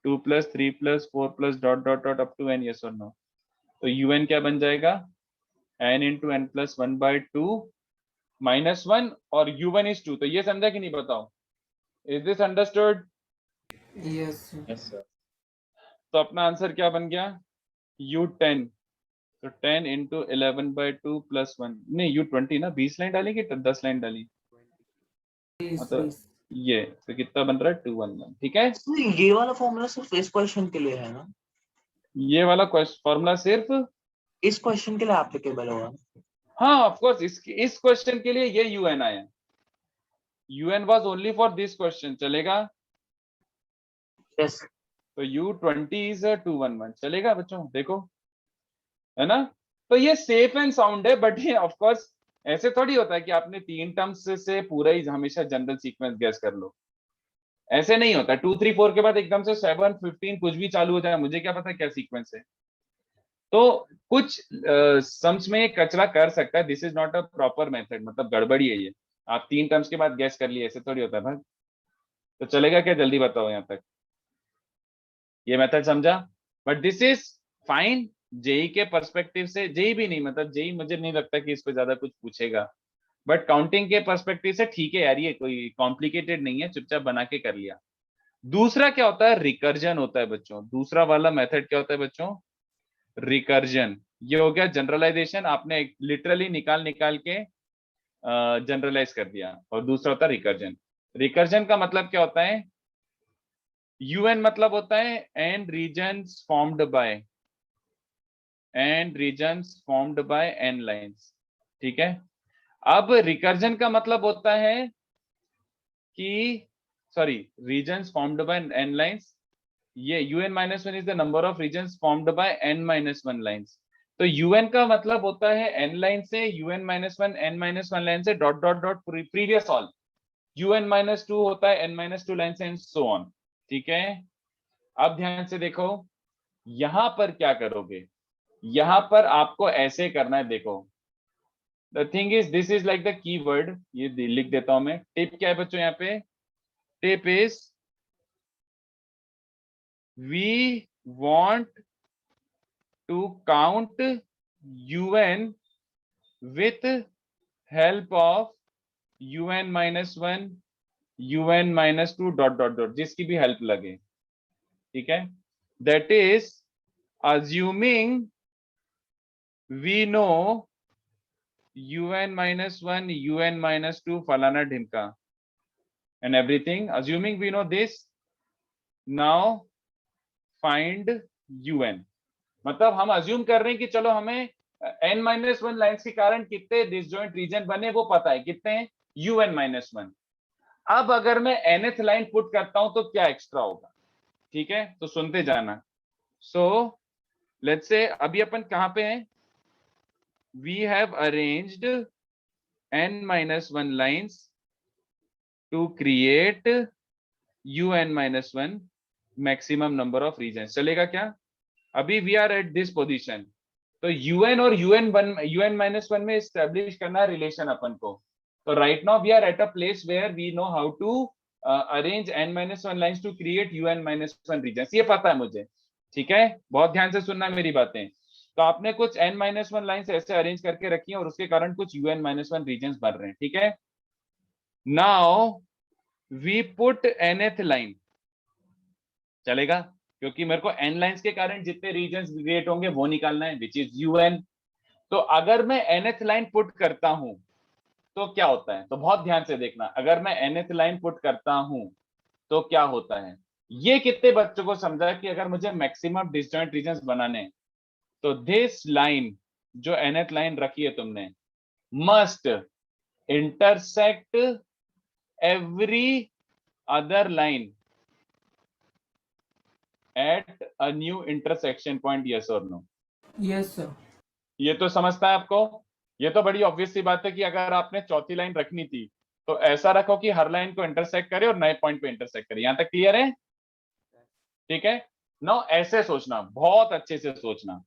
2 plus 3 plus 4 plus dot dot dot up to n, yes और नो? तो UN क्या बन जाएगा, n into n plus 1/2 minus 1, और U1 इज 2, तो ये समझा कि नहीं बताओ, is this understood? Yes sir. तो अपना आंसर क्या बन गया, U10, तो 10 इंटू 11/2 प्लस 1, नहीं U20 ना, 20 लाइन डाली कि 10 लाइन डाली, मतलब ये, तो कितना बन रहा है 211, ठीक है। ये वाला फॉर्मूला सिर्फ इस क्वेश्चन के लिए है ना, ये वाला फॉर्मूला सिर्फ इस क्वेश्चन के लिए एप्लीकेबल होगा? हाँ ऑफ कोर्स, इस क्वेश्चन के लिए ये UN आया, UN was only for this question, चलेगा? यस। तो U20 इज 211, चलेगा बच्चों, देखो है ना। तो ये सेफ एंड साउंड है, बट ये ऑफ कोर्स ऐसे थोड़ी होता है कि आपने 3 टर्म्स से पूरा ही हमेशा जनरल सीक्वेंस गैस कर लो, ऐसे नहीं होता। 2 3 4 के बाद एकदम से 7 15 कुछ भी चालू हो जाए, मुझे क्या पता क्या सीक्वेंस है। तो कुछ सम्स में ये कचरा कर सकता है, this is not a proper method, मतलब गड़बड़ी है ये, आप 3 टर्म्स के बाद गैस कर लिए, ऐसे थोड़ी होता है भाई। तो चलेगा क्या, जल्दी बताओ यहाँ तक, ये मेथड समझा? But this is fine JEE के पर्सपेक्टिव से, जेई भी नहीं, मतलब जेई मुझे नहीं लगता कि इस पे ज्यादा कुछ पूछेगा, बट काउंटिंग के पर्सपेक्टिव से ठीक है यार, ये कोई कॉम्प्लिकेटेड नहीं है, चुपचाप बना के कर लिया। दूसरा क्या होता है, रिकर्जन होता है बच्चों, दूसरा वाला मेथड क्या होता है बच्चों, रिकर्जन। ये हो गया जनरलाइजेशन, आपने लिटरली निकाल निकाल के जनरलाइज कर दिया, और दूसरा होता है रिकर्जन। रिकर्जन का मतलब क्या होता है, UN मतलब होता है n regions formed by n lines, ठीक है। अब रिकर्जन का मतलब होता है कि sorry, regions formed by n lines, ये UN-1 is the number of regions formed by n-1 lines. तो UN का मतलब होता है n लाइन से, UN-1 n-1 लाइन से, dot dot dot previous all, UN-2 होता है n-2 लाइन से, एंड सो ऑन, ठीक है। अब ध्यान से देखो, यहां पर क्या करोगे, यहां पर आपको ऐसे करना है, देखो the thing is this is like the keyword, ये लिख देता हूं मैं। टिप क्या है बच्चों यहाँ पे? Tip is we want to count un with help of un minus 1 un minus 2 dot dot dot, जिसकी भी हेल्प लगे, ठीक है? That is assuming we know un minus 1 un minus 2 falana ढिमका and everything, assuming we know this, now find un। मतलब हम अज्यूम कर रहे हैं कि चलो हमें n-1 लाइंस के कारण कितने डिसजॉइंट रीजन बने वो पता है, कितने हैं? un-1। अब अगर मैं nth लाइन पुट करता हूं तो क्या एक्स्ट्रा होगा, ठीक है? तो सुनते जाना। सो लेट्स से अभी अपन कहां पे हैं? We have arranged n-1 lines to create un-1 maximum number of region. चलेगा क्या? अभी we are at this position, तो un और un-1 में एस्टेब्लिश करना रिलेशन अपन को। तो right now we are at a place where we know how to arrange n-1 lines to create un-1 region, ये पता है मुझे, ठीक है? बहुत ध्यान से सुनना मेरी बातें। तो आपने कुछ n-1 लाइंस ऐसे अरेंज करके रखी है और उसके कारण कुछ un-1 रीजन बन रहे हैं, ठीक है? Now we put nth line, चलेगा? क्योंकि मेरे को n लाइंस के कारण जितने रीजन्स क्रिएट होंगे वो निकालना है, विच इज un। तो अगर मैं nth लाइन पुट करता हूं तो क्या होता है? तो बहुत ध्यान से देखना, अगर मैं nth लाइन पुट करता हूं तो क्या होता है? ये कितने बच्चों को समझा कि अगर मुझे मैक्सिमम डिसजॉइंट रीजन्स बनाने हैं तो दिस लाइन जो nth लाइन रखी है तुमने must intersect every other line at a new intersection point, yes or no? Yes sir. ये तो समझता है आपको? ये तो बड़ी ऑब्वियस सी बात है कि अगर आपने चौथी लाइन रखनी थी तो ऐसा रखो कि हर लाइन को इंटरसेक्ट करे और नए पॉइंट पे इंटरसेक्ट करे। यहां तक क्लियर है? ठीक है? नाउ ऐसे सोचना, बहुत अच्छे से सोचना।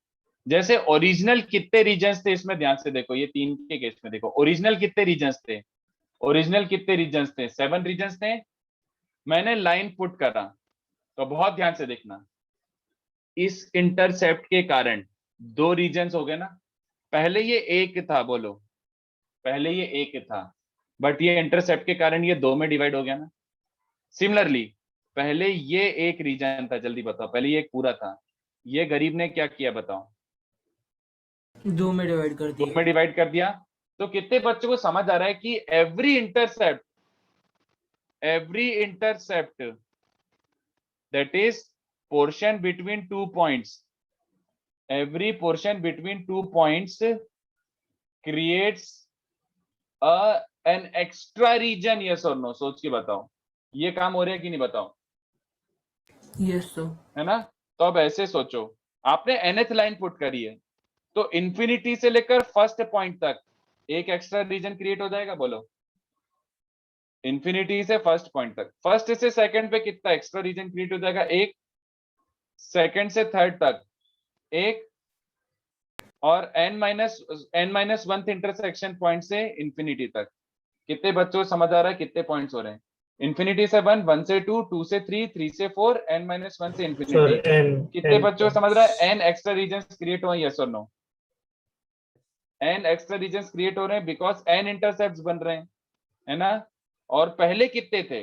जैसे ओरिजिनल कितने रीजन्स थे इसमें ध्यान से देखो, ये 3 के केस में देखो, ओरिजिनल कितने रीजन्स थे? ओरिजिनल कितने रीजन्स थे? 7 रीजन्स थे। मैंने लाइन पुट करा तो बहुत ध्यान से देखना, इस इंटरसेप्ट के कारण 2 रीजन्स हो गए ना। पहले ये एक था, बोलो, पहले ये एक था, बट ये इंटरसेप्ट के कारण ये 2 में डिवाइड हो गया ना। सिमिलरली पहले ये एक रीजन था, जल्दी बताओ, पहले ये एक पूरा था, ये गरीब ने क्या किया बताओ? 2 में डिवाइड कर 2 में डिवाइड कर दिया। तो कितने बच्चों को समझ आ रहा है कि every intercept that is portion between 2 points, every portion between 2 points creates an extra region, yes or no? सोच के बताओ, ये काम हो रहा है कि नहीं बताओ? Yes sir. है ना? तो अब ऐसे सोचो, आपने nth लाइन पुट करी है तो इंफिनिटी से लेकर फर्स्ट पॉइंट तक एक एक्स्ट्रा रीजन क्रिएट हो जाएगा, बोलो। इंफिनिटी से फर्स्ट पॉइंट तक, फर्स्ट से सेकंड पे कितना एक्स्ट्रा रीजन क्रिएट हो जाएगा? एक। सेकंड से थर्ड तक एक, और n-1 इंटरसेक्शन पॉइंट से इंफिनिटी तक। कितने बच्चों को समझ आ रहा है कितने पॉइंट्स हो रहे हैं? इंफिनिटी से 1, 1 से 2, 2 से 3, 3 से 4, n-1 से इंफिनिटी। कितने बच्चों को समझ रहा है n एक्स्ट्रा रीजन्स क्रिएट हुए, यस और no? n extra regions create हो रहे हैं बिकॉज n इंटरसेप्ट्स बन रहे हैं, है ना? और पहले कितने थे?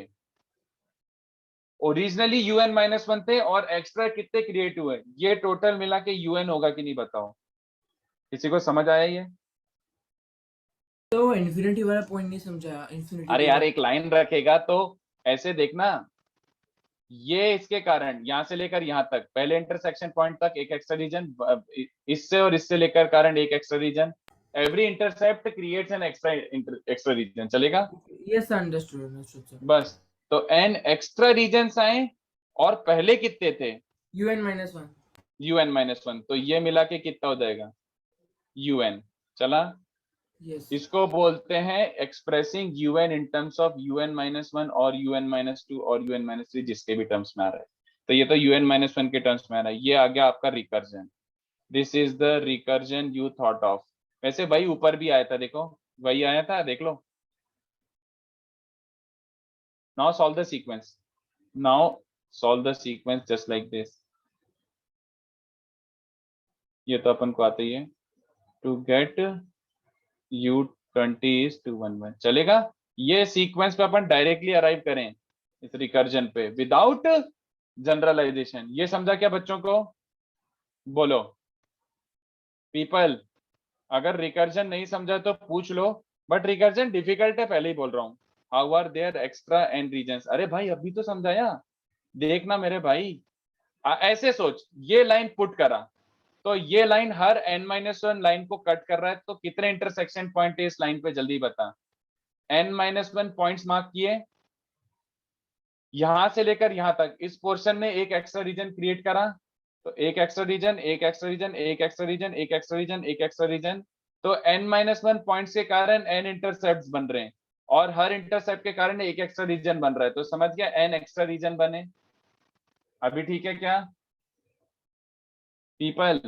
ओरिजिनली un-1 थे और एक्स्ट्रा कितने क्रिएट हुए? ये टोटल मिला के un होगा कि नहीं बताओ? किसी को समझ आया ये? तो इन्फिनिटी वाला पॉइंट नहीं समझा। इन्फिनिटी अरे यार एक लाइन रखेगा तो ऐसे देखना, ये इसके कारण यहां से लेकर यहां तक पहले इंटरसेक्शन पॉइंट तक एक एक्स्ट्रा रीजन, इससे और इससे लेकर कारण एक extra region, every intercept creates an extra region. चलेगा? Yes understood sir. बस, तो n एक्स्ट्रा रीजन्स आए और पहले कितने थे? un-1। un-1, तो ये मिला के कितना हो जाएगा? un। चला? यस। इसको बोलते हैं expressing un in terms of un-1 और un-2 और un-3, जिसके भी टर्म्स में आ रहा है। तो ये तो un-1 के टर्म्स में आ रहा है। ये आ गया आपका recursion. This is the recursion you thought of वैसे वही ऊपर भी आया था, देखो वही आया था, देख लो। Now solve the sequence, now solve the sequence just like this. ये तो अपन को आता ही है। टू गेट u20 is 211 चलेगा। ये सीक्वेंस पे अपन डायरेक्टली अराइव करें इस रिकर्जन पे विदाउट जनरलाइजेशन। ये समझा क्या बच्चों को? बोलो पीपल, अगर रिकर्जन नहीं समझा तो पूछ लो, बट रिकर्जन डिफिकल्ट है पहले ही बोल रहा हूँ। How are there extra and regions? अरे भाई अभी तो समझाया, देखना मेरे भाई। ऐसे सोच, ये लाइन पुट करा तो ये लाइन हर n-1 लाइन को कट कर रहा है, तो कितने इंटरसेक्शन पॉइंट है इस लाइन पे जल्दी बता। n-1 पॉइंट्स मार्क किए, यहां से लेकर यहां तक इस पोर्शन में एक एक्स्ट्रा रीजन क्रिएट करा, तो एक एक्स्ट्रा रीजन, एक एक्स्ट्रा रीजन, एक एक्स्ट्रा रीजन, एक एक्स्ट्रा रीजन, एक एक्स्ट्रा रीजन। तो n-1 पॉइंट्स के कारण n इंटरसेप्ट बन रहे हैं, और हर इंटरसेप्ट के कारण एक एक्स्ट्रा रीजन बन रहा है, तो समझ गया n एक्स्ट्रा रीजन बने। अभी ठीक है क्या पीपल?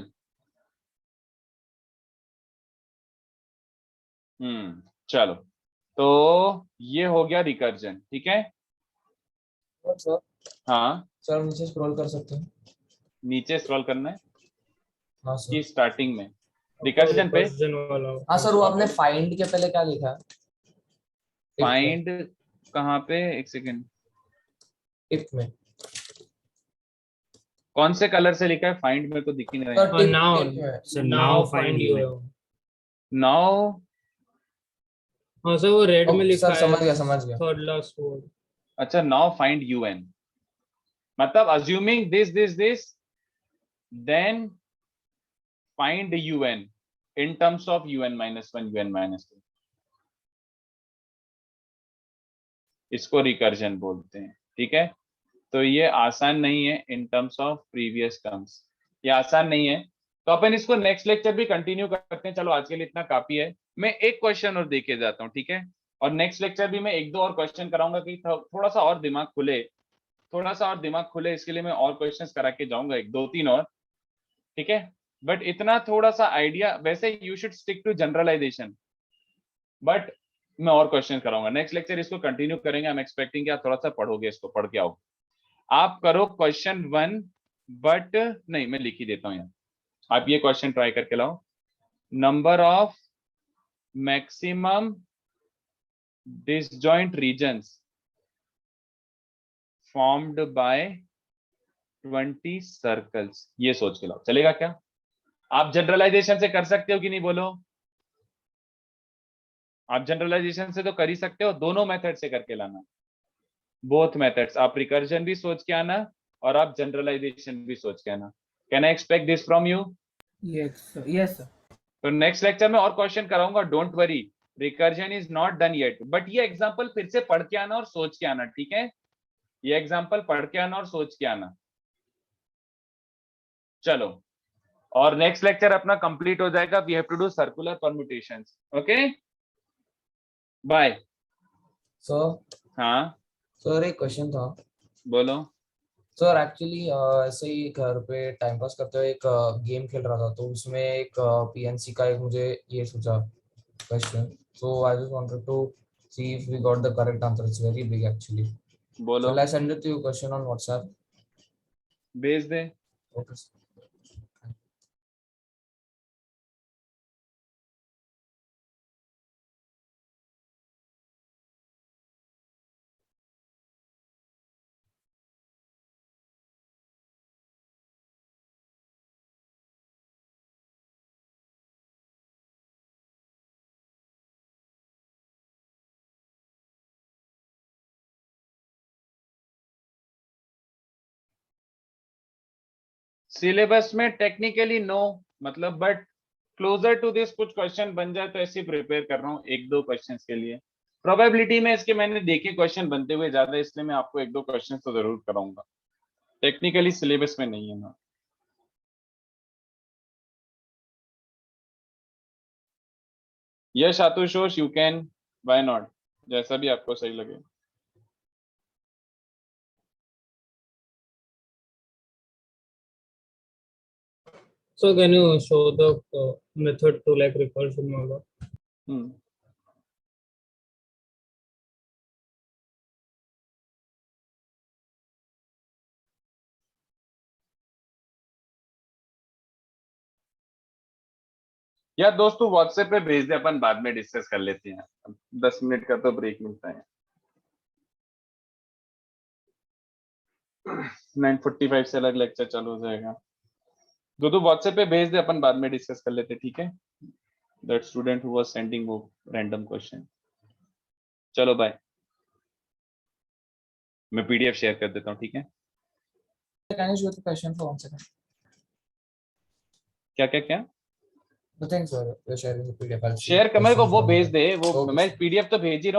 चलो, तो ये हो गया रिकर्जन, ठीक है। सर हाँ सर नीचे स्क्रॉल कर सकते हैं? नीचे स्क्रॉल करना है हाँ सर। कि स्टार्टिंग में रिकर्जन पे? रिकर्जन वाला। हाँ सर, वो आपने फाइंड के पहले क्या लिखा है? फाइंड कहाँ पे? एक सेकेंड, टिप में कौन से कलर से लिखा है फाइंड? मेरे को दिख ही नहीं रहा है। टिप नाउ में। So now now find find you. u. Now हाँ सर वो रेड में ओके लिखा सर, है, समझ गया समझ गया। Third last word. अच्छा, नाउ फाइंड un, मतलब assuming this then find un in terms of un-1 un-2। इसको रिकर्जन बोलते हैं, ठीक है। तो ये आसान नहीं है इन टर्म्स ऑफ प्रीवियस टर्म्स, ये आसान नहीं है। तो अपन इसको नेक्स्ट लेक्चर भी कंटिन्यू करते हैं। चलो आज के लिए इतना काफी है। मैं एक क्वेश्चन और देके जाता हूँ, ठीक है। और नेक्स्ट लेक्चर भी मैं एक दो और क्वेश्चन कराऊंगा कि थोड़ा सा और दिमाग खुले, थोड़ा सा और दिमाग खुले, इसके लिए मैं और क्वेश्चंस करा के जाऊंगा, एक दो तीन और, ठीक है। बट इतना थोड़ा सा आइडिया, वैसे you should stick to generalisation, but मैं और क्वेश्चन कराऊंगा नेक्स्ट लेक्चर, इसको कंटिन्यू करेंगे। आई एम एक्सपेक्टिंग कि आप थोड़ा सा पढ़ोगे, इसको पढ़ के आओ। आप करो क्वेश्चन 1, बट नहीं मैं लिख ही देता हूँ यहाँ। आप ये क्वेश्चन ट्राई करके लाओ। Number of maximum disjoint regions formed by 20 circles, ये सोच के लाओ। चलेगा क्या? आप जनरलाइजेशन से कर सकते हो कि नहीं? बोलो। आप जनरलाइजेशन से तो कर ही सकते हो, दोनों मेथड से करके लाना, बोथ मेथड्स। आप रिकर्जन भी सोच के आना और आप जनरलाइजेशन भी सोच के आना। Can I expect this from you? Yes sir. तो नेक्स्ट लेक्चर में और क्वेश्चन कराऊंगा, don't worry. Recursion is not done yet, but ये एग्जांपल फिर से पढ़ के आना और सोच के आना, ठीक है। ये एग्जांपल पढ़ के आना और सोच के आना। चलो, और नेक्स्ट लेक्चर अपना कंप्लीट हो जाएगा। We have to do circular permutations. Okay, bye. हाँ सर एक क्वेश्चन था। बोलो। सर एक्चुअली ऐसे ही घर पे टाइम पास करते हुए एक गेम खेल रहा था, तो उसमें एक पीएनसी का एक मुझे ये सोचा question, so I just wanted to see if we got the correct answer. It's very big actually. बोलो। Shall I send it to you question on WhatsApp? भेज दे। Okay sir. सिलेबस में टेक्निकली नो, मतलब बट क्लोजर टू दिस कुछ क्वेश्चन बन जाए तो ऐसे प्रिपेयर कर रहा हूँ एक दो क्वेश्चंस के लिए। प्रोबेबिलिटी में इसके मैंने देखे क्वेश्चन बनते हुए ज्यादा, इसलिए मैं आपको एक दो क्वेश्चन तो जरूर कराऊंगा। टेक्निकली सिलेबस में नहीं है ना। Yes Atush, you can, why not, जैसा भी आपको सही लगे। So can you show the method to like recursion model? या दोस्तों व्हाट्सएप पे भेज दे, अपन बाद में डिस्कस कर लेते हैं, 10 मिनट का तो ब्रेक मिलता है। 9:45 से अलग लेक्चर चालू हो जाएगा। तो व्हाट्सएप पे भेज दे, अपन बाद में डिस्कस कर लेते, ठीक है? That student who was sending वो रैंडम क्वेश्चन। चलो बाय, मैं पीडीएफ शेयर कर देता हूँ, ठीक है? Can you show the question for 1 second? क्या क्या क्या The things you're sharing the PDF. I'll see. Share कर, मेरे को वो भेज दे, वो Okay. मैं पीडीएफ तो भेज ही रहा हूँ।